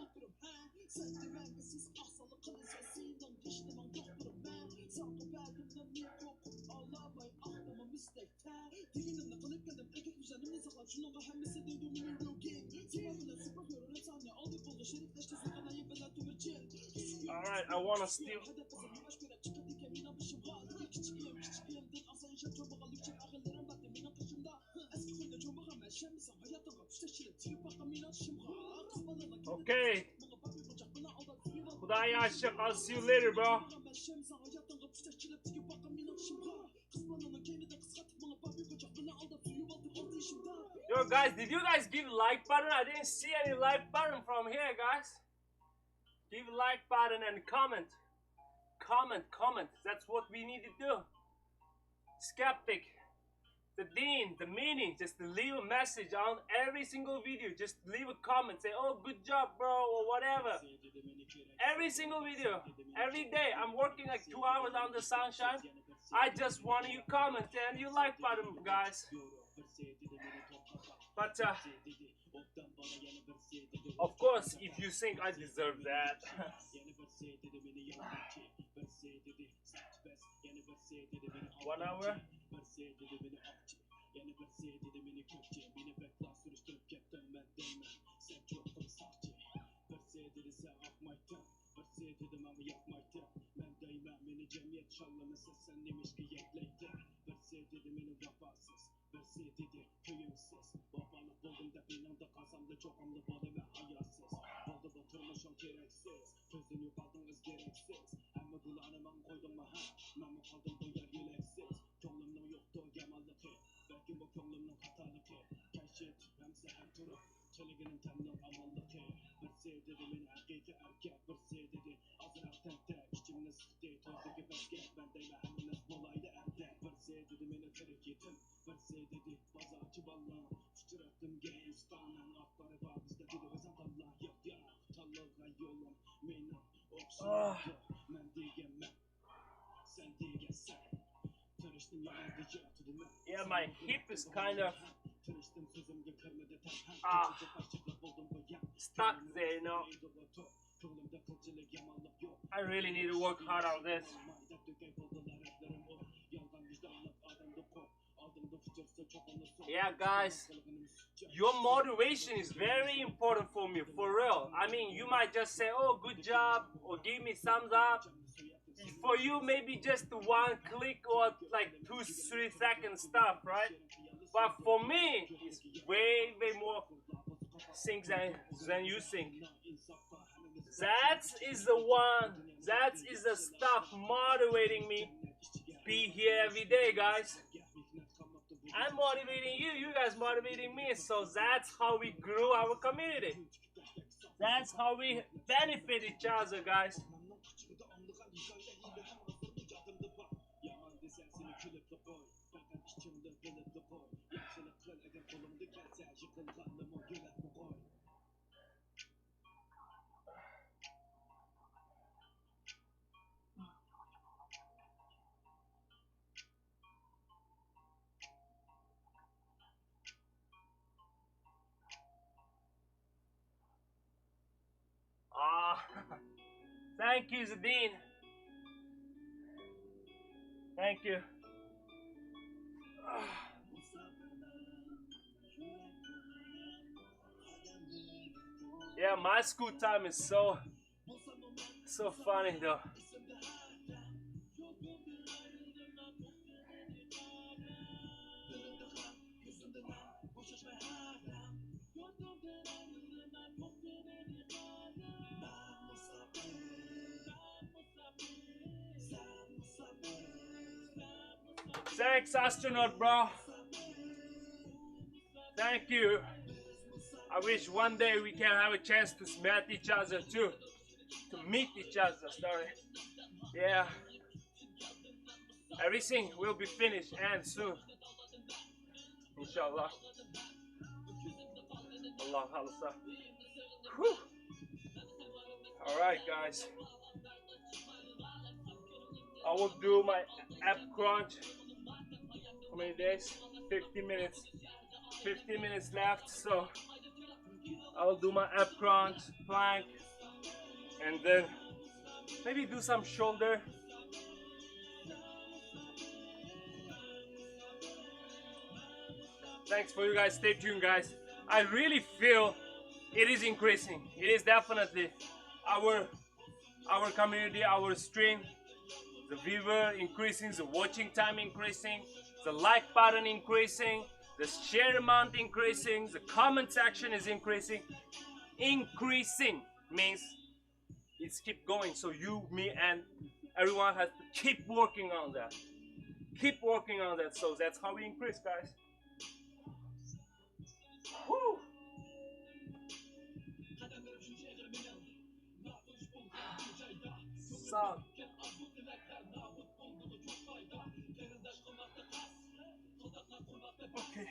Alright, I want to steal. Okay. Khudaya aşık. I'll see you later, bro. Yo, guys, did you guys give like button? I didn't see any like button from here, guys. Give a like button and comment. Comment. That's what we need to do. Skeptic, the dean, the meaning, just leave a message on every single video. Just leave a comment, say, oh, good job, bro, or whatever. Every single video, every day. I'm working like 2 hours on the sunshine. I just want you comment and you like button, guys. But of course, if you think I deserve that. 1 hour. Ah. Yeah, my hip is kind of stuck there, you know. I really need to work hard on this. Yeah, guys, your motivation is very important for me, for real. I mean, you might just say, oh, good job, or give me thumbs up. For you, maybe just one click or like 2-3 second stuff, right? But for me, it's way more things than you think. That is the one, that is the stuff motivating me to be here every day, guys. I'm motivating you, you guys motivating me, so that's how we grew our community. That's how we benefit each other, guys. Ah, thank you, Zadine. Thank you. Yeah, my school time is so funny though. Thanks, astronaut, bro. Thank you. I wish one day we can have a chance to meet each other too. To meet each other, sorry. Yeah. Everything will be finished and soon. Inshallah. Allah halsa. Alright, guys. I will do my ab crunch. How many days? 15 minutes. 15 minutes left, so I'll do my ab crunch, plank, and then maybe do some shoulder. Thanks for you guys. Stay tuned, guys. I really feel it is increasing. It is definitely our community, our stream, the viewer increasing, the watching time increasing, the like button increasing, the share amount increasing, the comment section is increasing. Increasing means it's keep going. So you, me, and everyone has to keep working on that. Keep working on that. So that's how we increase, guys. Woo! Sound. Okay.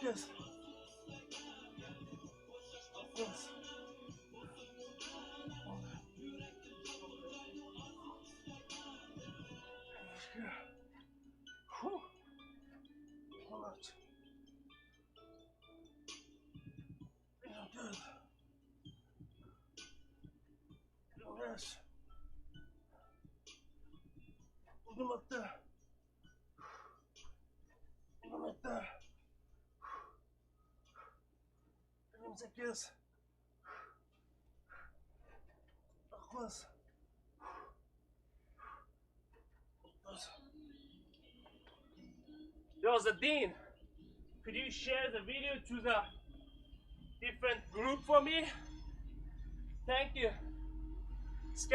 Yes. Yes. 18. 19. Yo, Zadine, could you share the video to the different group for me? Thank you. Just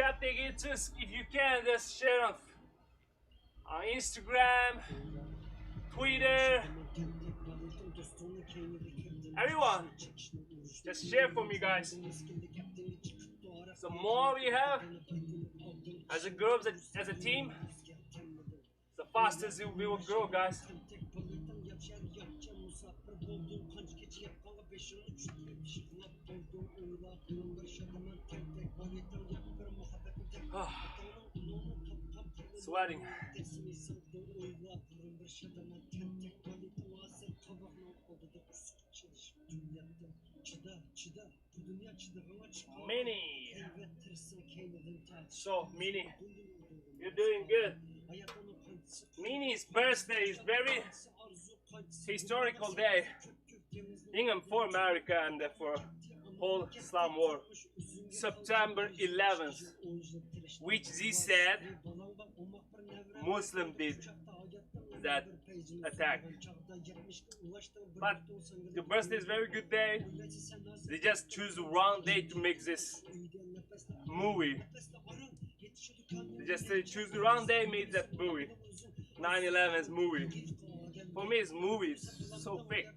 if you can, just share on Instagram, Twitter, everyone. Just share for me, guys. The more we have as a group, as a team, the faster we will grow, guys. Sweating. Mini. So, Mini, you're doing good. Mini's birthday is very historical day, even for America and for whole Islam world. September 11th, which they said Muslim did that attack. But the birthday is very good day. They just choose the wrong day to make this movie. They just choose the wrong day, made that movie. 9/11's movie. For me, it's movies so fake.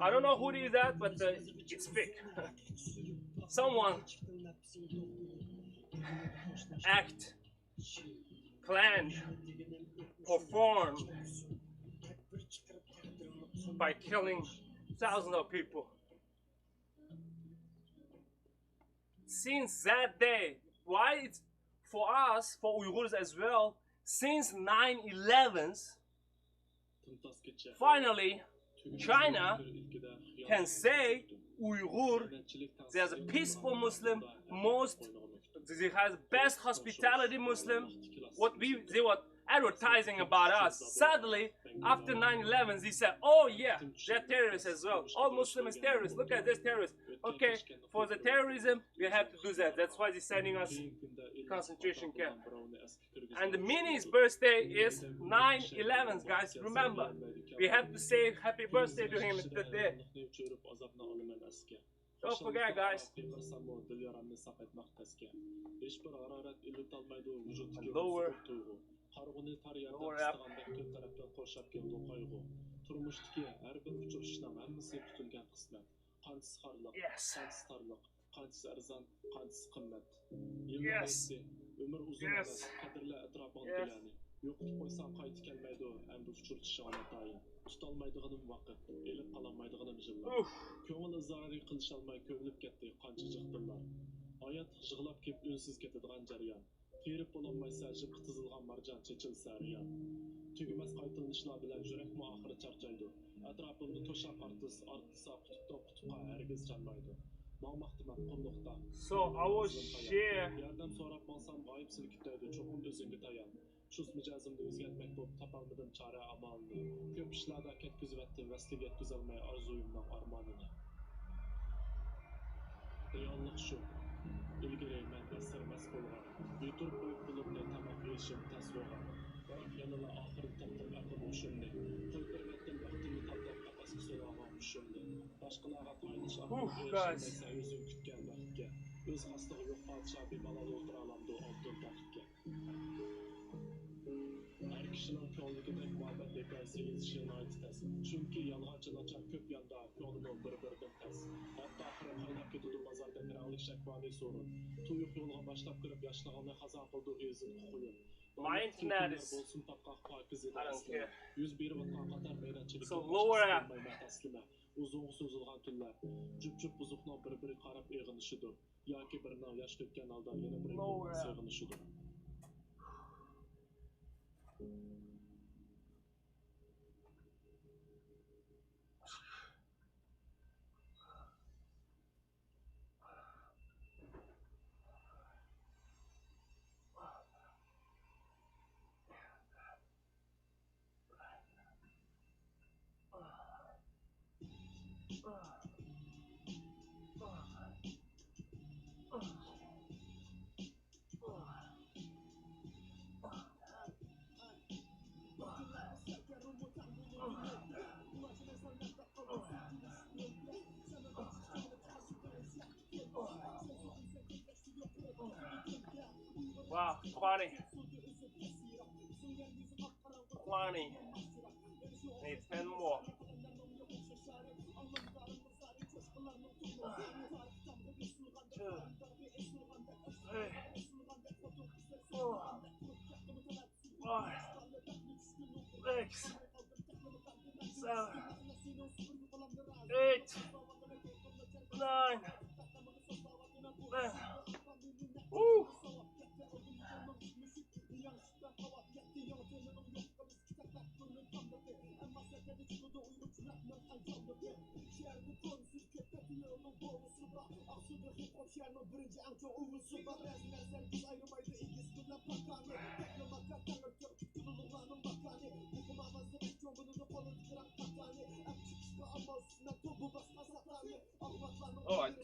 I don't know who did that, but it's fake. Someone act, planned, performed by killing thousands of people. Since that day, why it's for us, for Uyghurs as well, since 9/11, finally China can say Uyghur, there's a peaceful Muslim, they have best hospitality Muslim. They were advertising about us. Sadly, after 9/11, they said, oh yeah, they're terrorists as well. All Muslims terrorists. Look at this terrorist. Okay, for the terrorism, we have to do that. That's why they're sending us concentration camp. And the Mini's birthday is 9/11, guys. Remember, we have to say happy birthday to him today. Don't forget, guys. Lower up. Yes. Yes. Yes. Yes. Yo'qitib qo'ysang qaytib kelmaydi endi uchirtishingni atayin tutolmaydiganim vaqt elib qololmaydiganim yillar ko'ngil izori qilisholmay ko'milib ketdi qancha jiqdillar hayot yig'lab kelib unsiz ketadigan jarayon terib bo'lolmaysa jibqi tizilgan marjon chechilsa riyon tugumas qaytilishlar bilan yurakmi oxiri charchaydi atrofimni to'shab artisa qutubdan qutubga hargiz chanmaydi maqtiman qulluqda so I will share yordam so'rab bo'lsam g'oyib silkitadi cho'qim o'zingga tayan Şuz mijazımda o'zgartmak bo'lib topolmadim chora amalni ko'p ishlarda ketkizyaptim vasliga yetkazolmay orzuyimning armonini reallik shu ilgari men dasirmas bo'lgan yutur qo'yib qulubni tamoq yeyishim tasvoga biroq yanada oxiri topdim aql o'shimni qo'y bermatdim vaqtimni toptab qafasga so'ragan tushimni boshqalarga tayinish aql o'zim kutgan vaqtga o'z xasligi yo'q podsho bemalol o'tira olamdi oltin taxtga Kişinin ko'ngligidek muhabbet hikoyasi yezishini aytasiz. Chunki yolg'onchilarcha ko'p yonda ko'ngli bir-biridan tas. Hatto oxiri qaynab ketadi bozorda kiralik shakvani so'rin. Tuyuq yo'lga boshlab kirib yoshlig'ini xazon qildi o'zin qo'yib. My internet is bo'lsin topqoq pokiz edi. Yuz berib o'tgan qator bayratchilik. So lower up. Uzun so'zilgan tunlar. Jup-jup buzuqning bir-biri qarab eg'inishidir. Yoki birining yosh to'kkan holda yana birining seg'inishidir. Wow, 20. 20. Need 10 more. 2, 3, 4, 5, 6, 7, 8, 9, 10. Woo! Alright.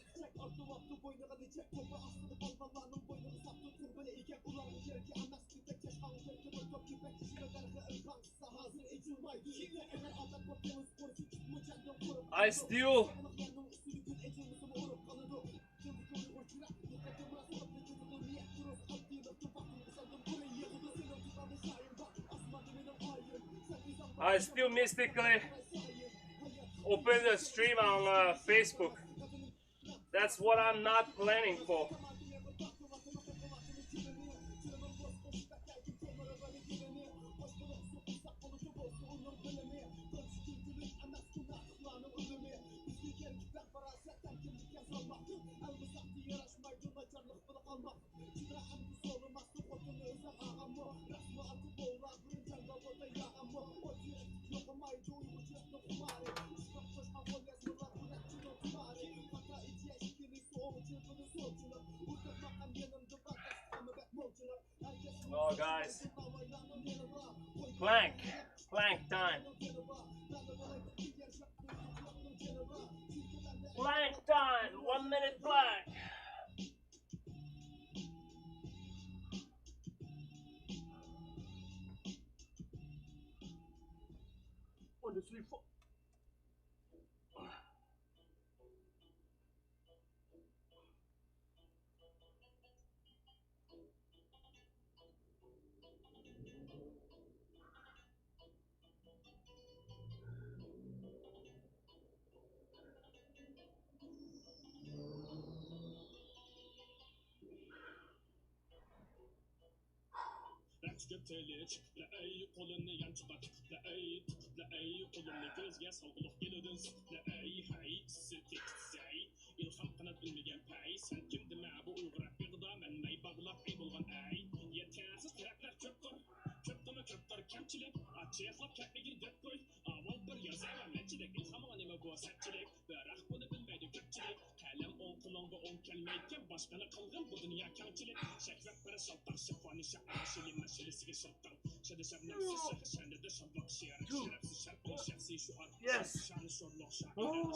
I still mystically open the stream on Facebook. That's what I'm not planning for. Oh, guys, plank time. Plank time, 1 minute plank. 1, 2, 3, 4. Yes. Oh.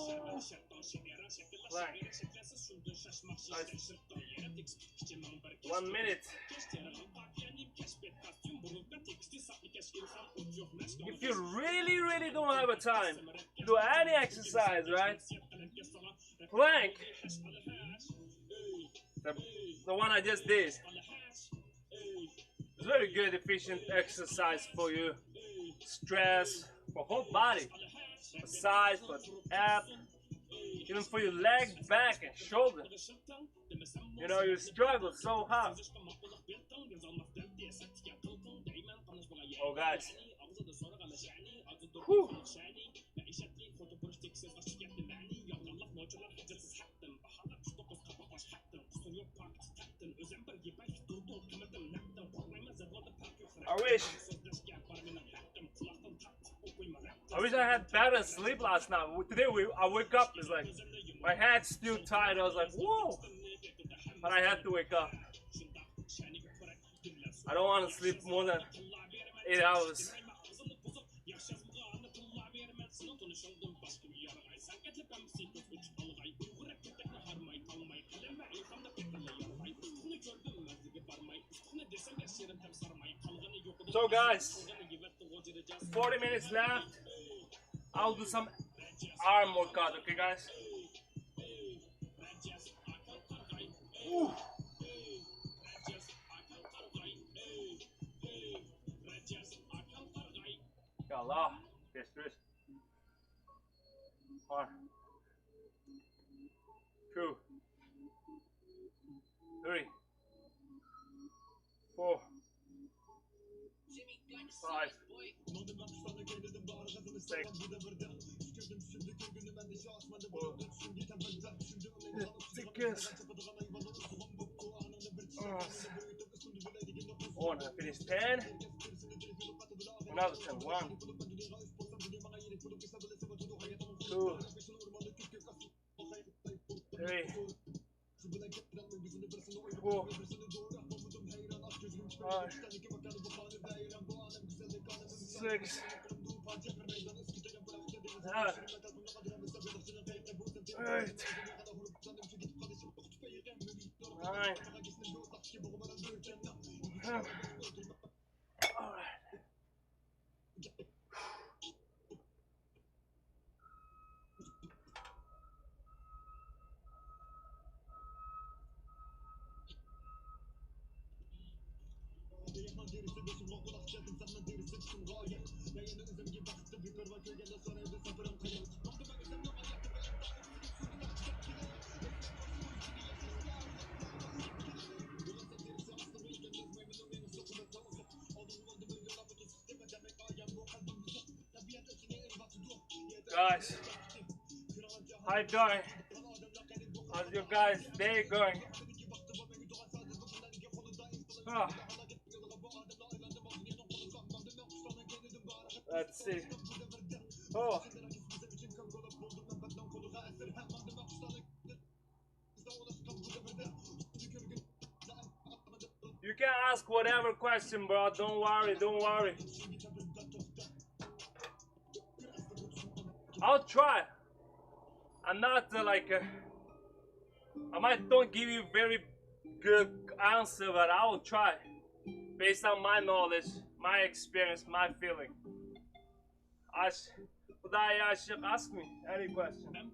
Plank. Nice. 1 minute. If you really don't have a time to do any exercise, right? Plank, the one I just did, it's very good, efficient exercise for you. Stress, for whole body, for sides, for abs, even for your leg, back, and shoulder. You know, you struggle so hard. Oh, guys. Whew. I wish I had better sleep last night. Today I wake up, it's like my head's still tired. I was like, whoa, but I had to wake up. I don't want to sleep more than 8 hours. So guys, 40 minutes left. I'll do some arm workout, okay guys? Ooh. Allah. Yes, yes. 1, 2, 3, 4, 5, 6, 1, I finished 10. Another 10. 1, 2, 3, 4, 5, 6, 7, 8, 9, 10. All right. Guys, how you doing? How's your guys' day going? Oh. Let's see. Oh. You can ask whatever question, bro. Don't worry, don't worry. I'll try. I'm not I might don't give you very good answer, but I will try. Based on my knowledge, my experience, my feeling. Ask me any question.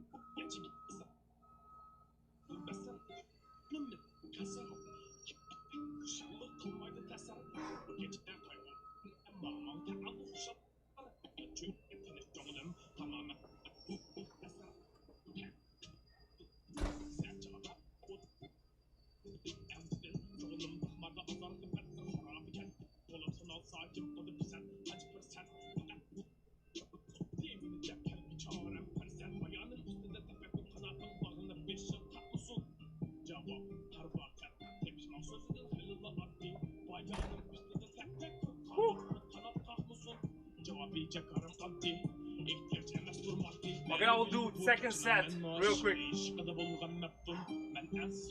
Okay, I will do second set real quick.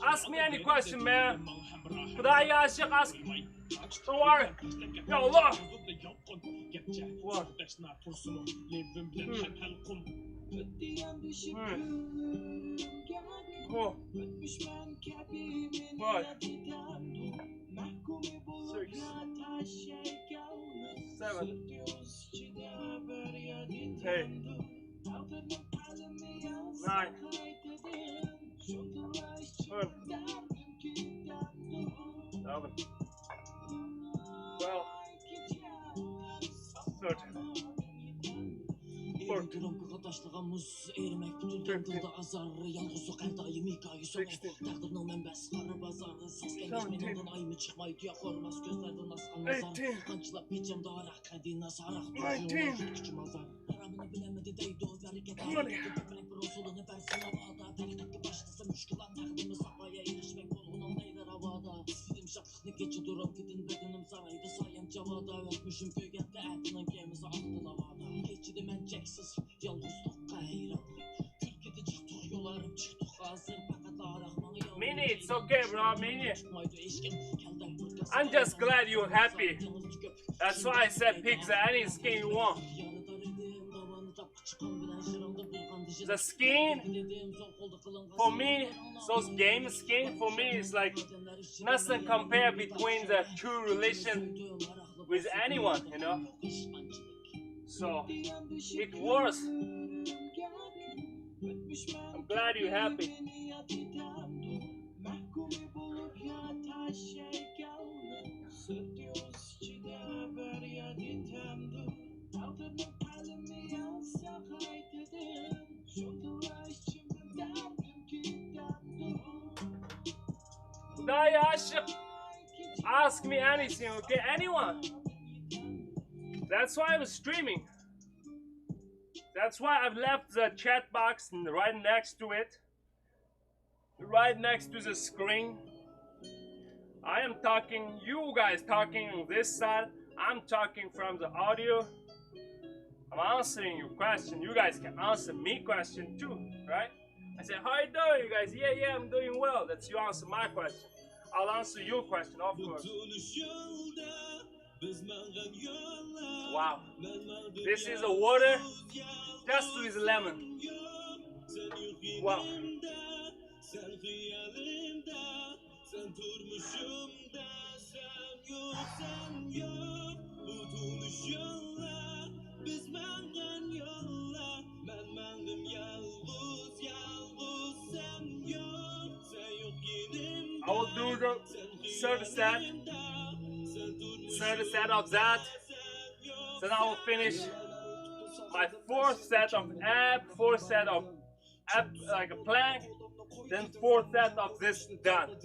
Ask me any question, man. Ask. Don't worry. Ya Allah. 1, 2, 4, 5, 6, 7, 8, 9, 10, 11, 12, 13, 14, 15, 16, Mini, it's okay, bro. Mini. I'm just glad you're happy. That's why I said pick any skin you want. The skin, for me, those game skin, for me, is like nothing compared between the true relation with anyone, you know. So, it works. I'm glad you're happy. Ask me anything, okay? Anyone. That's why I'm streaming. That's why I've left the chat box right next to it. Right next to the screen. I am talking, you guys talking on this side. I'm talking from the audio. I'm answering your question. You guys can answer me question too, right? I say, how you doing, you guys? Yeah, I'm doing well. That's you answer my question. I'll answer your question, of course. Wow. This is a water just with lemon. Wow. I will do the third set of that. Then I will finish my fourth set of ab, fourth set of ab like a plank, then fourth set of this done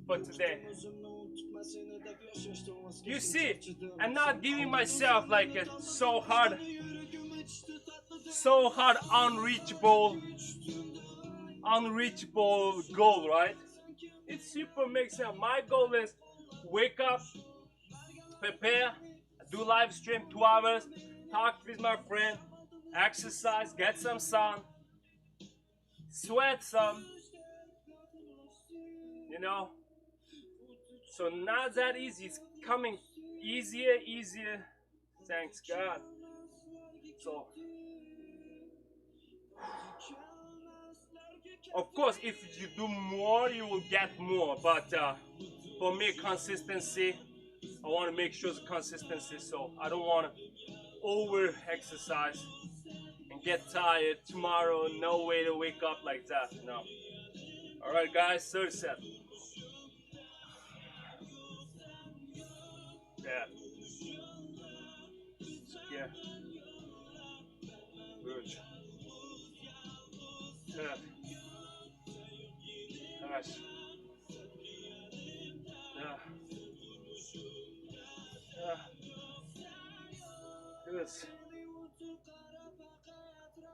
for today. You see, I'm not giving myself like a so hard, unreachable goal, right? It's super makes sense. My goal is wake up, prepare, do live stream 2 hours, talk with my friend, exercise, get some sun, sweat some, you know. So not that easy. It's coming easier. Thanks God. So, of course, if you do more, you will get more. But for me, consistency, I want to make sure it's consistency. So I don't want to over exercise and get tired tomorrow. No way to wake up like that. No. All right, guys. Third set. Yeah. Yeah. Good. Yeah. Nice. Yeah. Yeah. Close.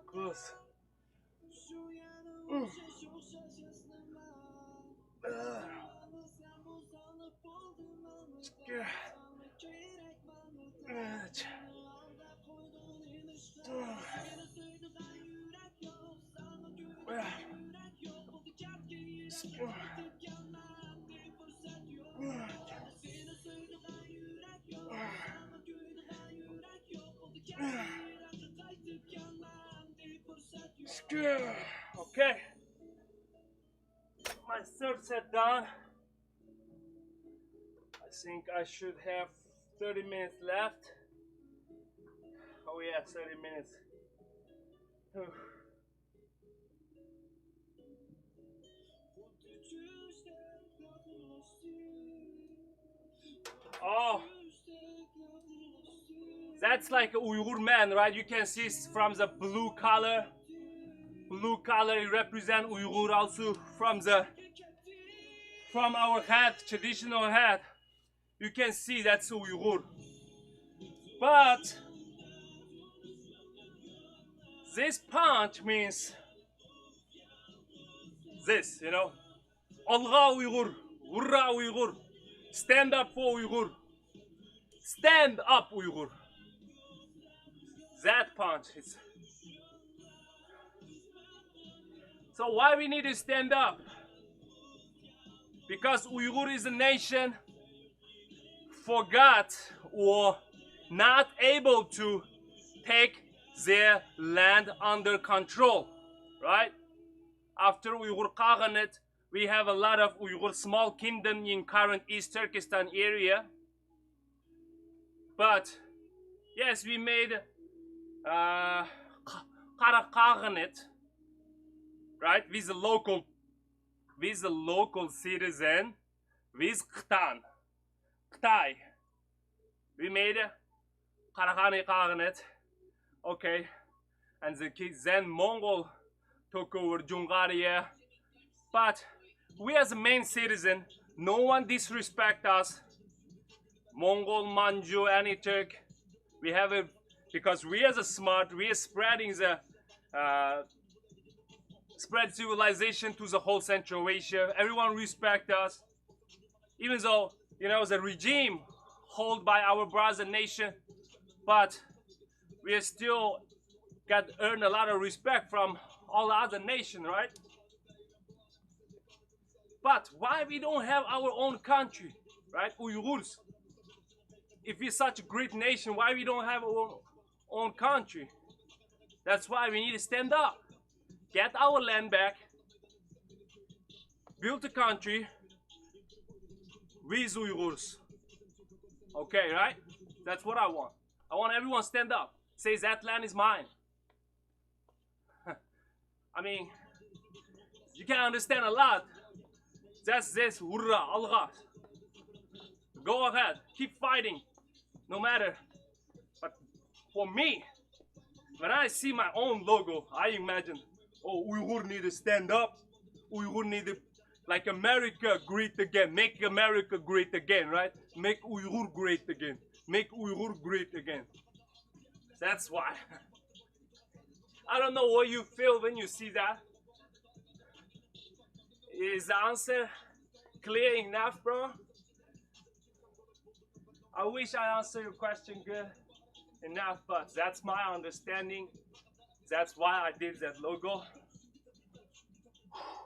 Close. Okay, my third set done. I think I should have 30 minutes left. Oh yeah, 30 minutes. Oh, that's like Uyghur Man, right? You can see from the blue color. Blue color it represents Uyghur also from our hat, traditional hat. You can see that's Uyghur. But this punch means this, you know. Alga Uyghur, Urra Uyghur, stand up for Uyghur. Stand up Uyghur. That punch is. So why we need to stand up? Because Uyghur is a nation forgot or not able to take their land under control, right? After Uyghur Kaghanate, we have a lot of Uyghur small kingdom in current East Turkestan area. But yes, we made Kara Kaghanate, right? With the local citizen, with Khtai. We made Karakhani Kaghanate, okay, and then Mongol took over Jungaria. But we as a main citizen, No one disrespect us. Mongol, Manchu, any Turk. We have it because we as a smart, we are spreading the spread civilization to the whole Central Asia. Everyone respect us. Even though, you know, the regime held by our brother nation, but we are still got earned a lot of respect from all the other nation, right? But why we don't have our own country, right? Uyghurs. If we're such a great nation, why we don't have our own country? That's why we need to stand up, get our land back, build a country with Uyghurs. Okay, right? That's what I want. I want everyone stand up, say that land is mine. I mean, you can understand a lot. That's this, hurrah, alga. Go ahead, keep fighting, no matter. But for me, when I see my own logo, I imagine, oh, Uyghur need to stand up. Uyghur need to, like America great again. Make America great again, right? Make Uyghur great again. Make Uyghur great again. That's why. I don't know what you feel when you see that. Is the answer clear enough, bro? I wish I answered your question good enough, but that's my understanding. That's why I did that logo.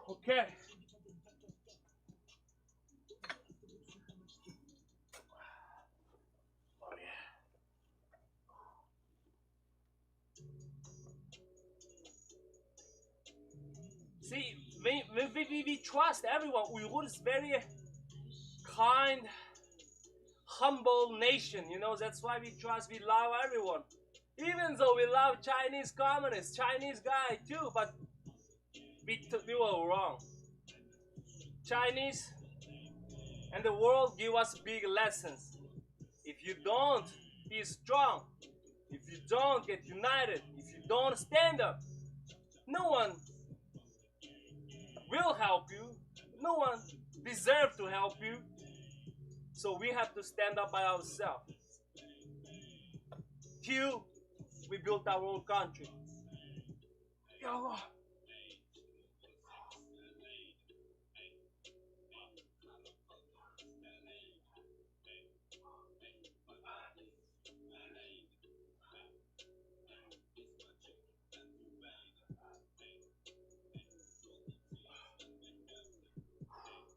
Okay. Oh, yeah. See, we trust everyone. Uyghur is very kind, humble nation. You know, that's why we trust, we love everyone. Even though we love Chinese communists, Chinese guy too, but we were wrong. Chinese and the world give us big lessons. If you don't be strong, if you don't get united, if you don't stand up, no one will help you. No one deserves to help you. So we have to stand up by ourselves. Till we built our own country. Yallah.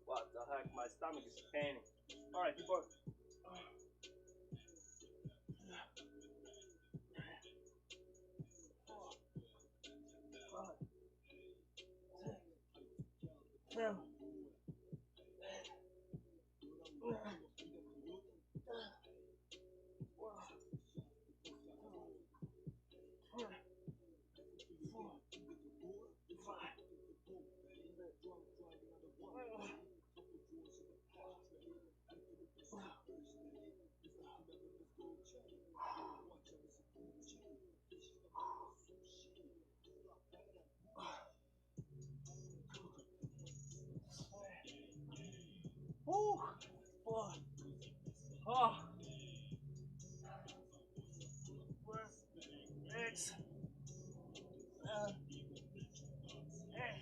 What the heck? My stomach is paining. Alright, keep on. Ooh, boy. Oh. Six. 10.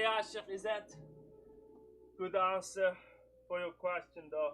Yeah, Sheikh, is that good answer for your question though?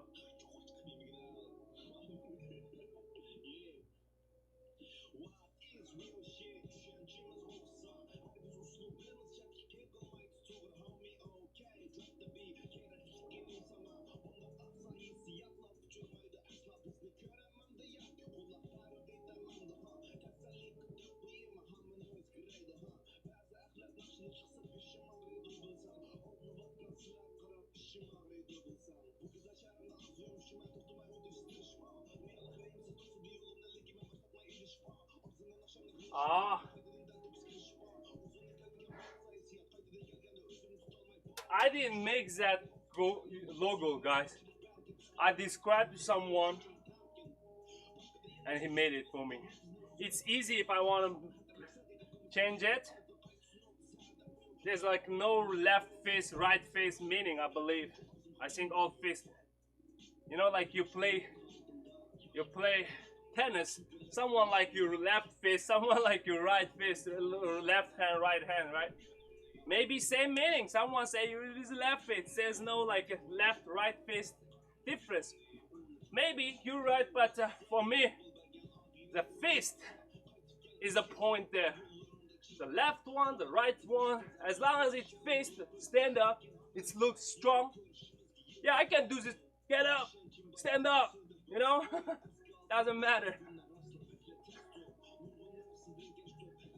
Ah, I didn't make that logo, guys. I described to someone and he made it for me. It's easy if I want to change it. There's like no left face, right face meaning, I believe. I think all face. You know, like you play tennis. Someone like your left face, someone like your right face, left hand, right hand, right? Maybe same meaning. Someone say you use left face. There's no like a left right face difference. Maybe you're right, but for me, the fist is a point there. The left one, the right one, as long as it's fist, stand up, it looks strong. Yeah, I can do this. Get up, stand up, you know? Doesn't matter.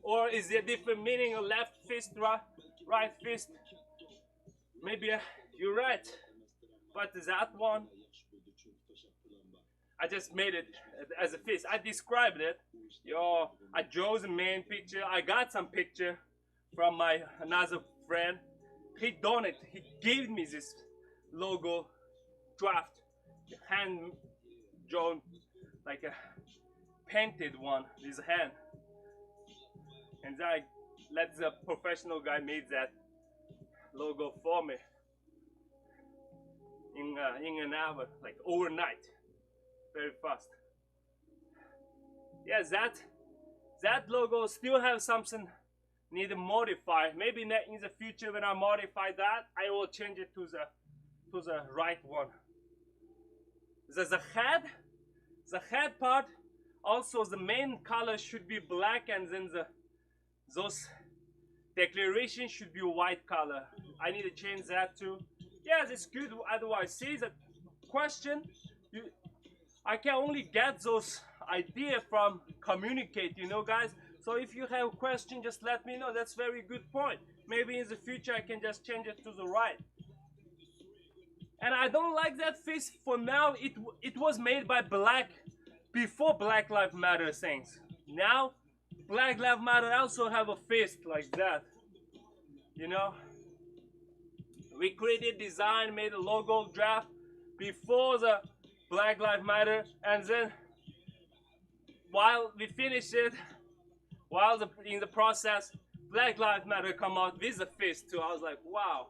Or is there different meaning of left fist, right fist? Maybe you're right. But that one, I just made it as a fist. I described it. Yo, I drew the main picture. I got some picture from my another friend. He done it. He gave me this logo draft, hand drawn, like a painted one. This hand, and then I let the professional guy make that logo for me in an hour, like overnight, very fast. Yeah, that logo still have something need to modify. Maybe in the future when I modify that, I will change it to the right one. The head part, also the main color should be black, and then those declaration should be white color. I need to change that too. Yes, it's good. Otherwise, see the question. I can only get those ideas from communicate, you know, guys. So if you have a question, just let me know. That's very good point. Maybe in the future I can just change it to the right. And I don't like that face for now. It was made by black before Black Lives Matter things. Now Black Lives Matter also have a face like that. You know? We created design, made a logo draft before the Black Lives Matter, and then while we finish it, while in the process, Black Lives Matter come out with a fist too. I was like, wow.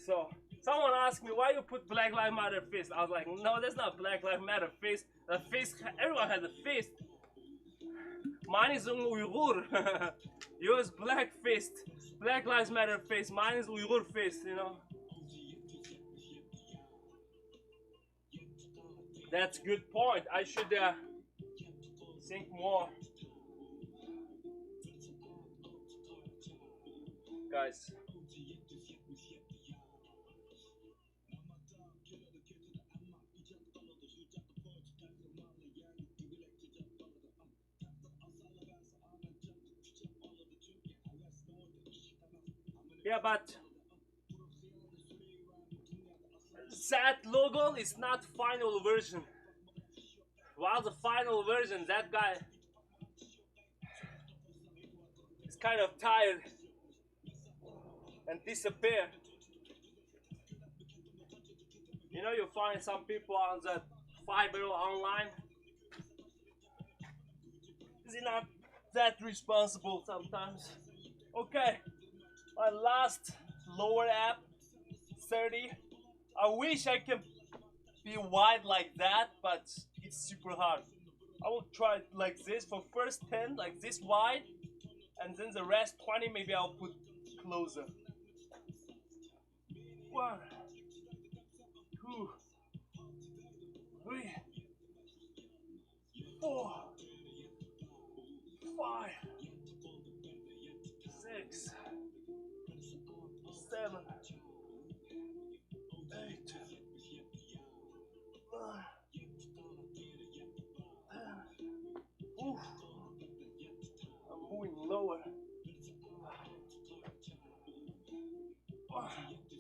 So someone asked me why you put Black Lives Matter fist. I was like, no, that's not Black Lives Matter fist. The fist, everyone has a fist. Mine is an Uyghur. Yours black fist. Black Lives Matter fist. Mine is Uyghur fist, you know. That's good point. I should think more. Guys. Yeah, but that logo is not final version. While the final version, that guy is kind of tired and disappeared. You know, you find some people on the Fiverr online. They're not that responsible sometimes. Okay, my last lower app, 30. I wish I can be wide like that, but it's super hard. I will try it like this for first 10, like this wide, and then the rest 20 maybe I'll put closer. 1, 2, 3, 4, 5, 6, 7, 8, 9, 10. Oof. I'm moving lower. 1,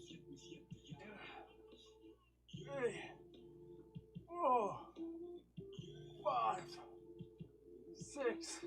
2, 3, 4, 5, 6,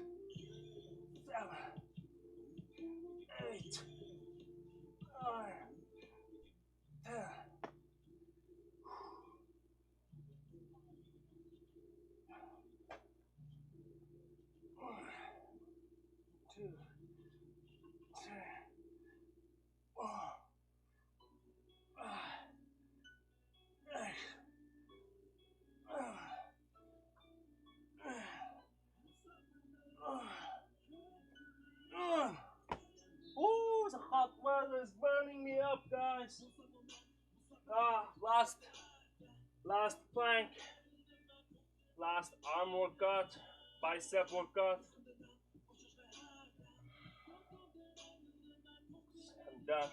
up, guys. Last plank, last arm workout, bicep workout. I'm done.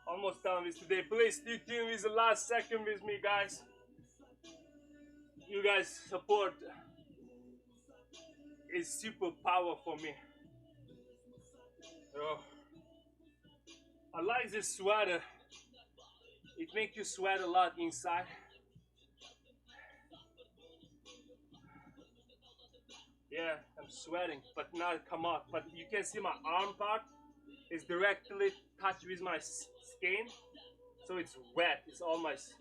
Almost done with today. Please stay tuned with the last second with me, guys. You guys' support is super power for me. Oh, I like this sweater. It makes you sweat a lot inside. Yeah, I'm sweating, but now it come out. But you can see my arm part is directly touched with my skin, so it's wet. It's almost,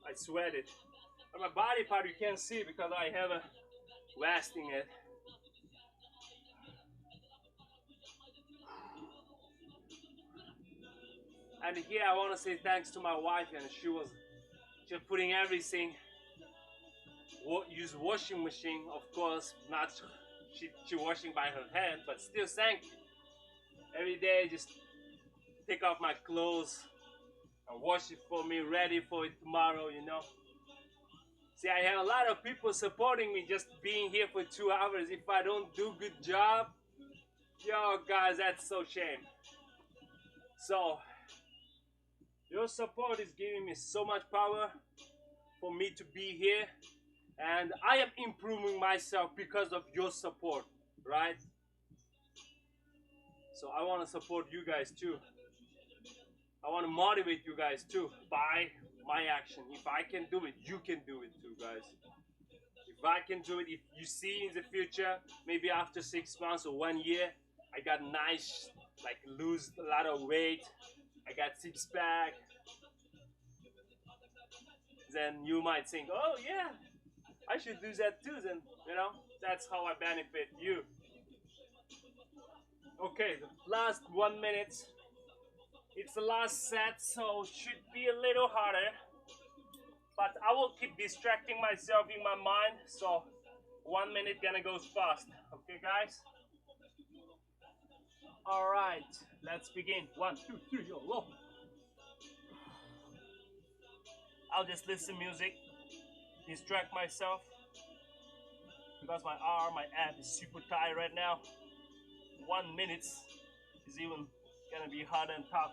I sweated. But my body part you can't see because I have a wasting it. And here I want to say thanks to my wife, and she was just putting everything. Use washing machine, of course, not she washing by her hand, but still thank you. Every day just take off my clothes and wash it for me, ready for it tomorrow, you know. See, I have a lot of people supporting me just being here for 2 hours. If I don't do good job, yo guys, that's so shame. So your support is giving me so much power for me to be here, and I am improving myself because of your support, right? So I want to support you guys too. I want to motivate you guys too by my action. If I can do it, you can do it too, guys. If I can do it, if you see in the future, maybe after 6 months or 1 year, I got nice, like lose a lot of weight, I got six pack, then you might think, oh yeah, I should do that too. Then, you know, that's how I benefit you. Okay, the last 1 minute. It's the last set, so should be a little harder. But I will keep distracting myself in my mind, so 1 minute gonna go fast. Okay, guys? Alright, let's begin. 1, 2, 3, go. I'll just listen music, distract myself, because my arm, my ab is super tight right now. 1 minute is even gonna be hard and tough.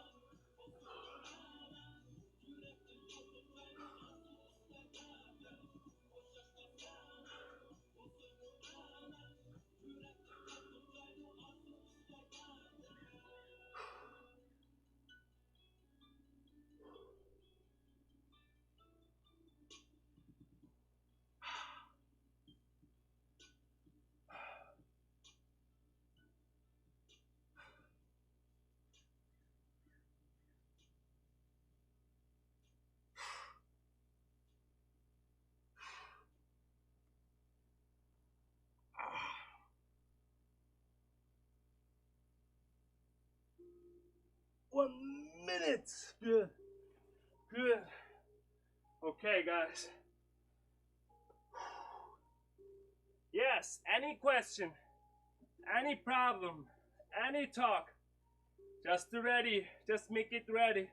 One minute. Good. Good. Okay, guys. Yes, any question, any problem, any talk, just ready. Just make it ready.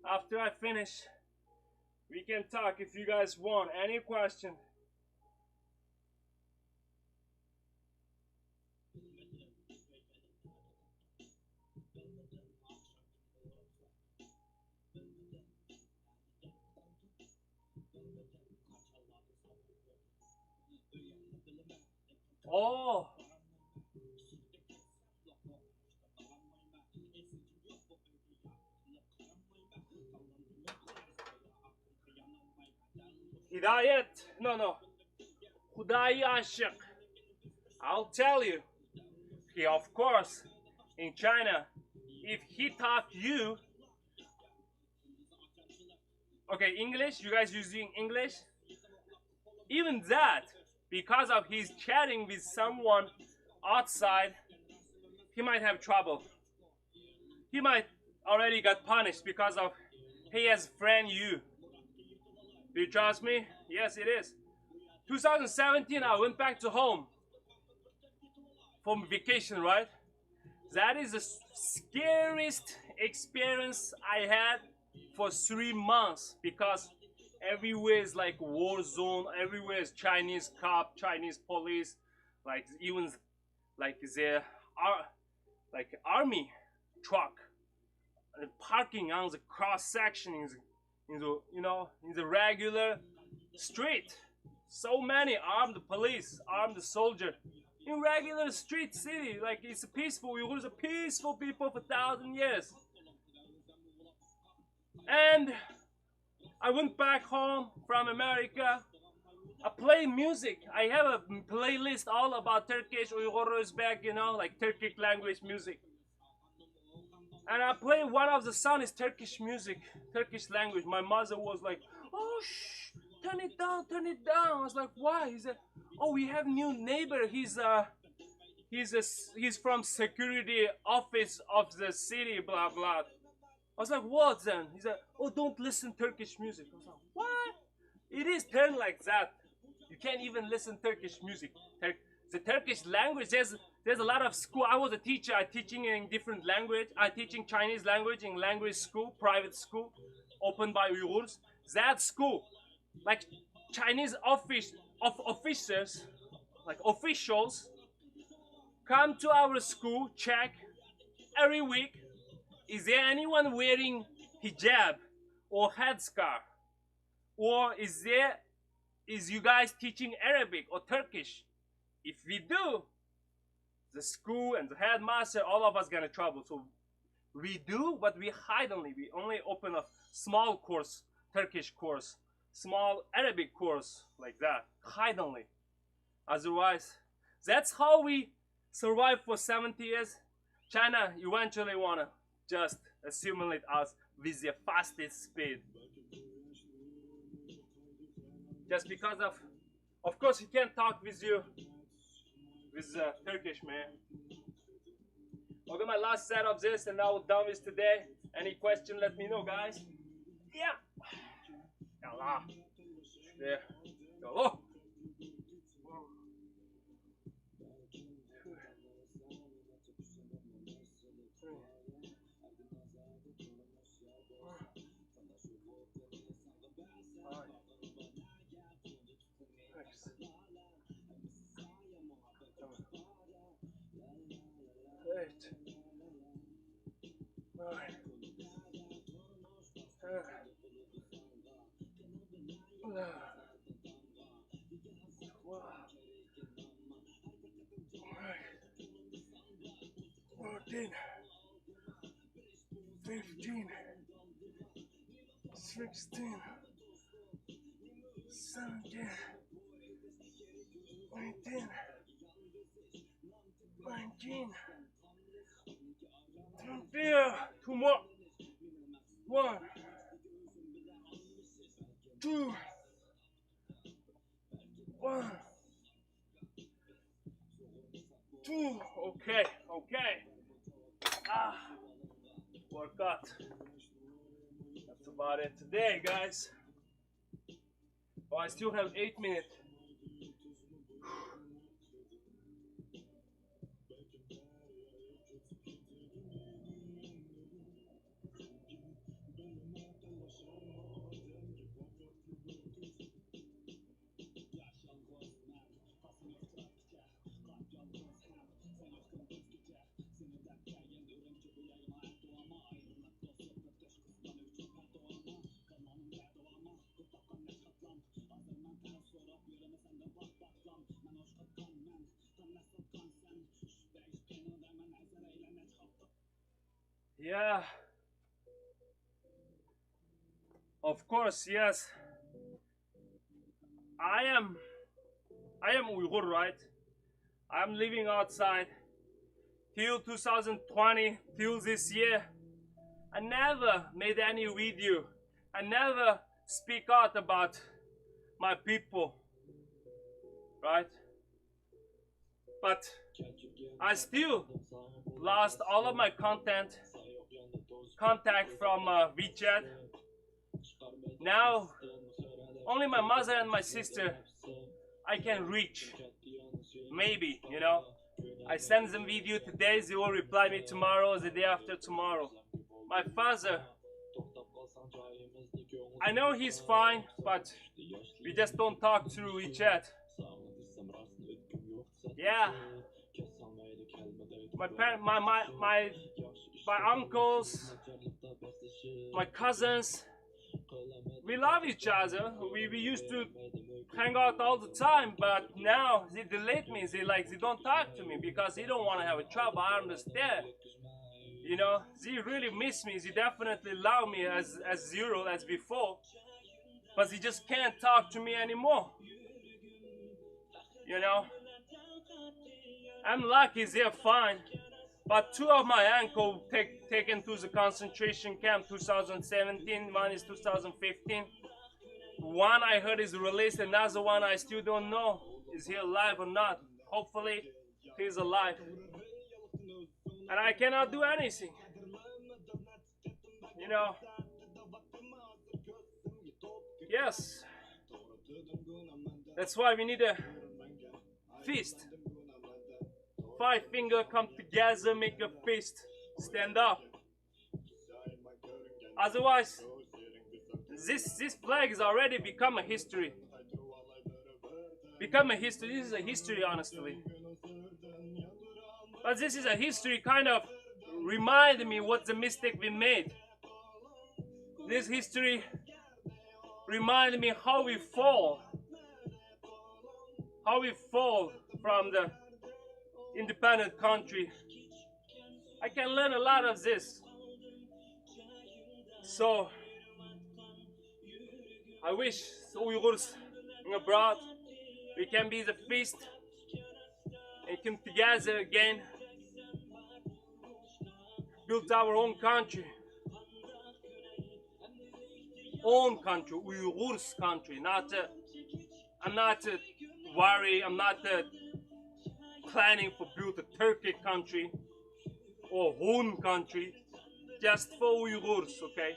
After I finish, we can talk if you guys want. Any question. Oh, Hidayet. No. Hudayi Aşık. I'll tell you. Yeah, of course, in China, if he taught you, okay, English, you guys using English? Even that, because of his chatting with someone outside, he might have trouble. He might already got punished because of he has friend you. Do you trust me? Yes, it is. 2017, I went back to home for vacation, right? That is the scariest experience I had for 3 months, because everywhere is like war zone. Everywhere is Chinese cop, Chinese police, like even like the like army truck parking on the cross section in the in the regular street. So many armed police, armed soldier in regular street city. Like it's peaceful. Uyghurs are peaceful people for 1,000 years. And I went back home from America. I play music. I have a playlist all about Turkish, Uyghur, Uzbek, like Turkic language music. And I play one of the songs is Turkish music, Turkish language. My mother was like, "Oh, shh, turn it down, turn it down." I was like, "Why?" He said, "Oh, we have new neighbor. He's from security office of the city, blah blah." I was like, "What then?" He said, "Oh, don't listen Turkish music." I was like, "What?" It is turned like that. You can't even listen Turkish music. The Turkish language, there's a lot of school. I was a teacher. I teaching in different language. I teaching Chinese language in language school, private school, opened by Uyghurs. That school, like Chinese officers, like officials, come to our school, check every week. Is there anyone wearing hijab or headscarf? Or is you guys teaching Arabic or Turkish? If we do, the school and the headmaster, all of us get in trouble. So we do, but we hide only. We only open a small course, Turkish course, small Arabic course, like that. Hide only. Otherwise, that's how we survive for 70 years. China eventually wanna just assimilate us with the fastest speed. Just because of course, he can't talk with you with Turkish, man. Okay, my last set of this, and I will done with today. Any question, let me know, guys. Yeah. Allah. There. Hello. Right. 15, 16, 17, 18, 19, 20, two more. 1, 2, 1, 2. Okay. Workout. That's about it today, guys. Oh, I still have 8 minutes. Yeah, of course, yes. I am Uyghur, right? I'm living outside till 2020, till this year. I never made any video. I never speak out about my people, right? But I still lost all of my contact from WeChat. Now, only my mother and my sister I can reach. Maybe, I send them video today, they will reply me tomorrow, the day after tomorrow. my father, I know he's fine, but we just don't talk through each other. Yeah. My uncles, my cousins, we love each other. We used to hang out all the time, but now they delete me. They don't talk to me because they don't want to have a trouble. I understand. You know, they really miss me. They definitely love me as zero as before, but they just can't talk to me anymore. You know, I'm lucky they're fine. But two of my uncles taken to the concentration camp 2017, one is 2015. One I heard is released, another one I still don't know. Is he alive or not? Hopefully he's alive. And I cannot do anything. You know. Yes. That's why we need a feast. 5 fingers come together, make a fist, stand up. Otherwise, this flag has already become a history. This is a history, honestly. But this is a history kind of remind me what the mistake we made. This history reminded me how we fall from the independent country. I can learn a lot of this. So I wish Uyghurs abroad we can be the feast and come together again, build our own country. Uyghurs country. I'm not worried. I'm not planning for build a Turkey country or Hun country. Just for Uyghurs, okay?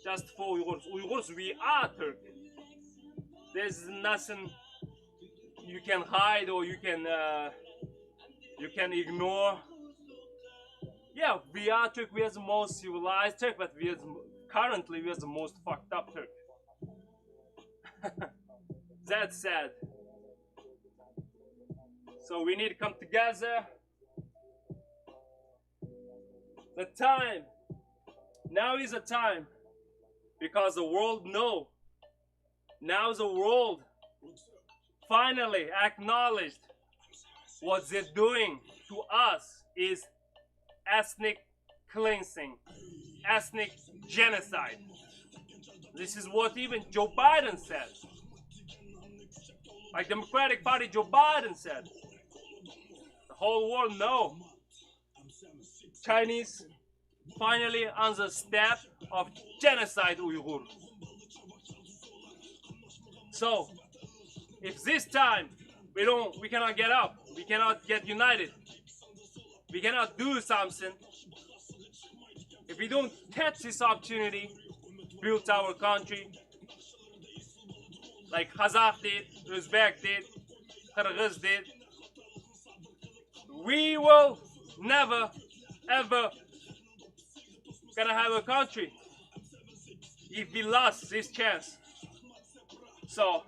Just for Uyghurs. Uyghurs, we are Turkey. There's nothing you can hide or you can ignore. Yeah, we are Turkey. We are the most civilized Turkey, but currently we are the most fucked up Turkey. That's sad. So we need to come together. The time. Now is the time. Because the world knows. Now the world finally acknowledged what they're doing to us is ethnic cleansing, ethnic genocide. This is what even Joe Biden said. Like Democratic Party Joe Biden said. The whole world knows. Chinese finally on the step of genocide Uyghur. So, if this time we cannot get up, we cannot get united, we cannot do something, if we don't catch this opportunity, build our country, like Kazakh did, Uzbek did, Kyrgyz did, we will never, ever gonna have a country if we lost this chance. So,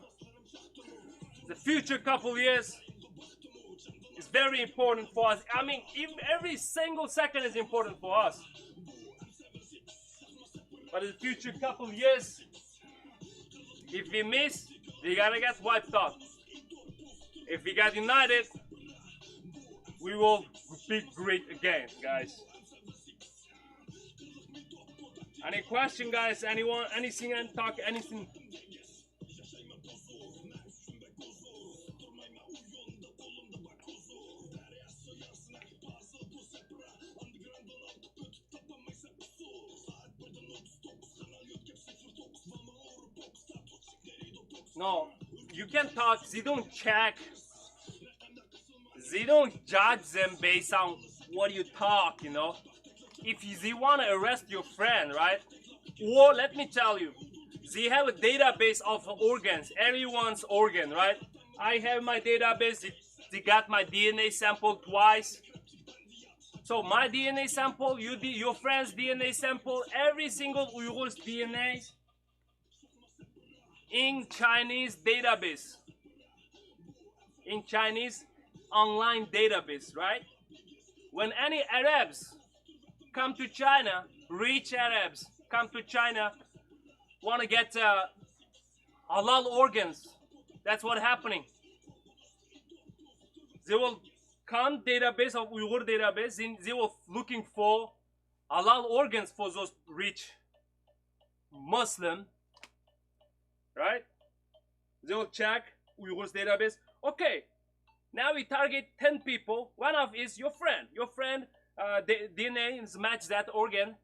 the future couple years is very important for us. I mean, even every single second is important for us. But in the future couple years, if we miss, we gotta get wiped out. If we get united, we will be great again, guys. Any question, guys? Anyone? Anything? And talk? Anything? No, you can talk. They don't check. They don't judge them based on what you talk, you know. If they want to arrest your friend, right? Or let me tell you, they have a database of organs, everyone's organ, right? I have my database. They got my DNA sample twice. So my DNA sample, your friend's DNA sample, every single Uyghur's DNA in Chinese database, in Chinese online database, right? When any Arabs come to China, rich Arabs come to China, want to get halal organs, that's what's happening. They will come database of Uyghur database, and they will looking for halal organs for those rich Muslim, right? They will check Uyghur's database. Okay, now we target 10 people. One of is your friend. Your friend DNA is match that organ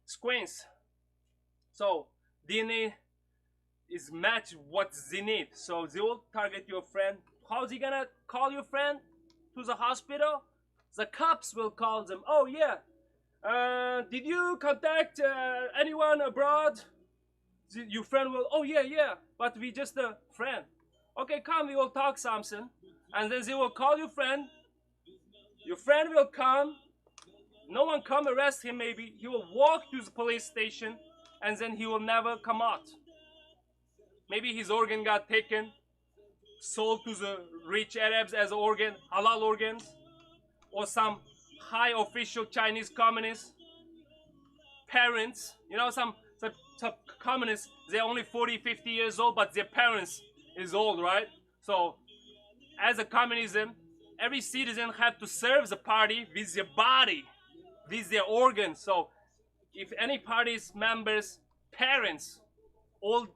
sequence. So DNA is match what they need. So they will target your friend. How's he gonna call your friend to the hospital? The cops will call them. Oh yeah, did you contact anyone abroad? Your friend will. Oh yeah, but we just a friend. Okay, come, we will talk something, and then they will call your friend. Your friend will come. No one come arrest him. Maybe he will walk to the police station, and then he will never come out. Maybe his organ got taken, sold to the rich Arabs as organ, halal organs, or some high official Chinese communist parents. You know, some communists, they're only 40, 50 years old, but their parents is old, right? So, as a communism, every citizen have to serve the party with their body, with their organs. So, if any party's members' parents old,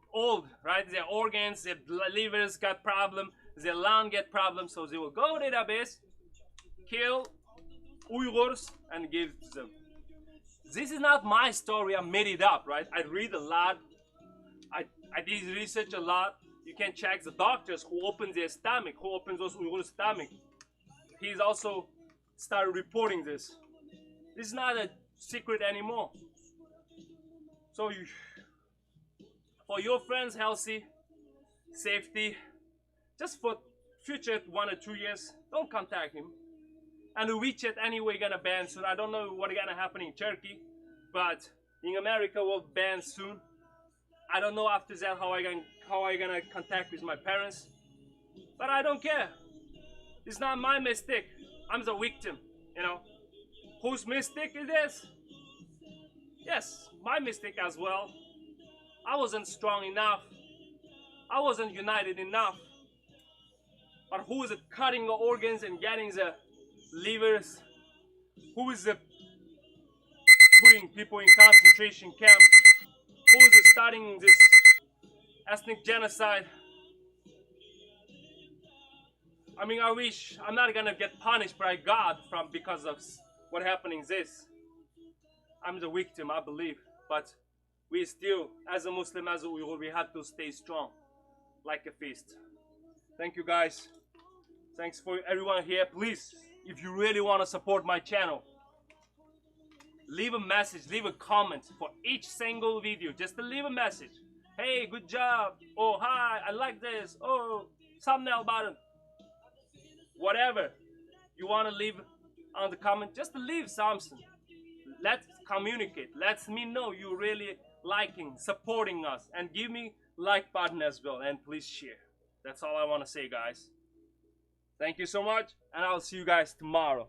right? Their organs, their livers got problem, their lung get problem, so they will go to database, kill Uyghurs, and give to them. This is not my story. I made it up, right? I read a lot. I did research a lot. You can check the doctors who open their stomach, who opens those Uyghurs' stomach. He's also started reporting this. This is not a secret anymore. So for your friends' healthy, safety, just for future 1 or 2 years, don't contact him. And the WeChat anyway gonna ban soon. I don't know what's gonna happen in Turkey, but in America will ban soon. I don't know after that how I gonna contact with my parents, but I don't care. It's not my mistake. I'm the victim, you know. Whose mistake it is? Yes, my mistake as well. I wasn't strong enough. I wasn't united enough. But who is cutting the organs and getting the livers? Who is putting people in concentration camp? Who is starting this ethnic genocide? I mean, I wish I'm not gonna get punished by God because of what happening this. I'm the victim, I believe, but we still, as a Muslim, as a Uyghur, we have to stay strong, like a fist. Thank you guys. Thanks for everyone here. Please, if you really want to support my channel, leave a message, leave a comment for each single video. Just to leave a message. Hey, good job. Oh, hi, I like this. Oh, thumbnail button. Whatever you want to leave on the comment, just to leave something. Let's communicate. Let me know you really liking, supporting us, and give me like button as well, and please share. That's all I want to say, guys. Thank you so much, and I'll see you guys tomorrow.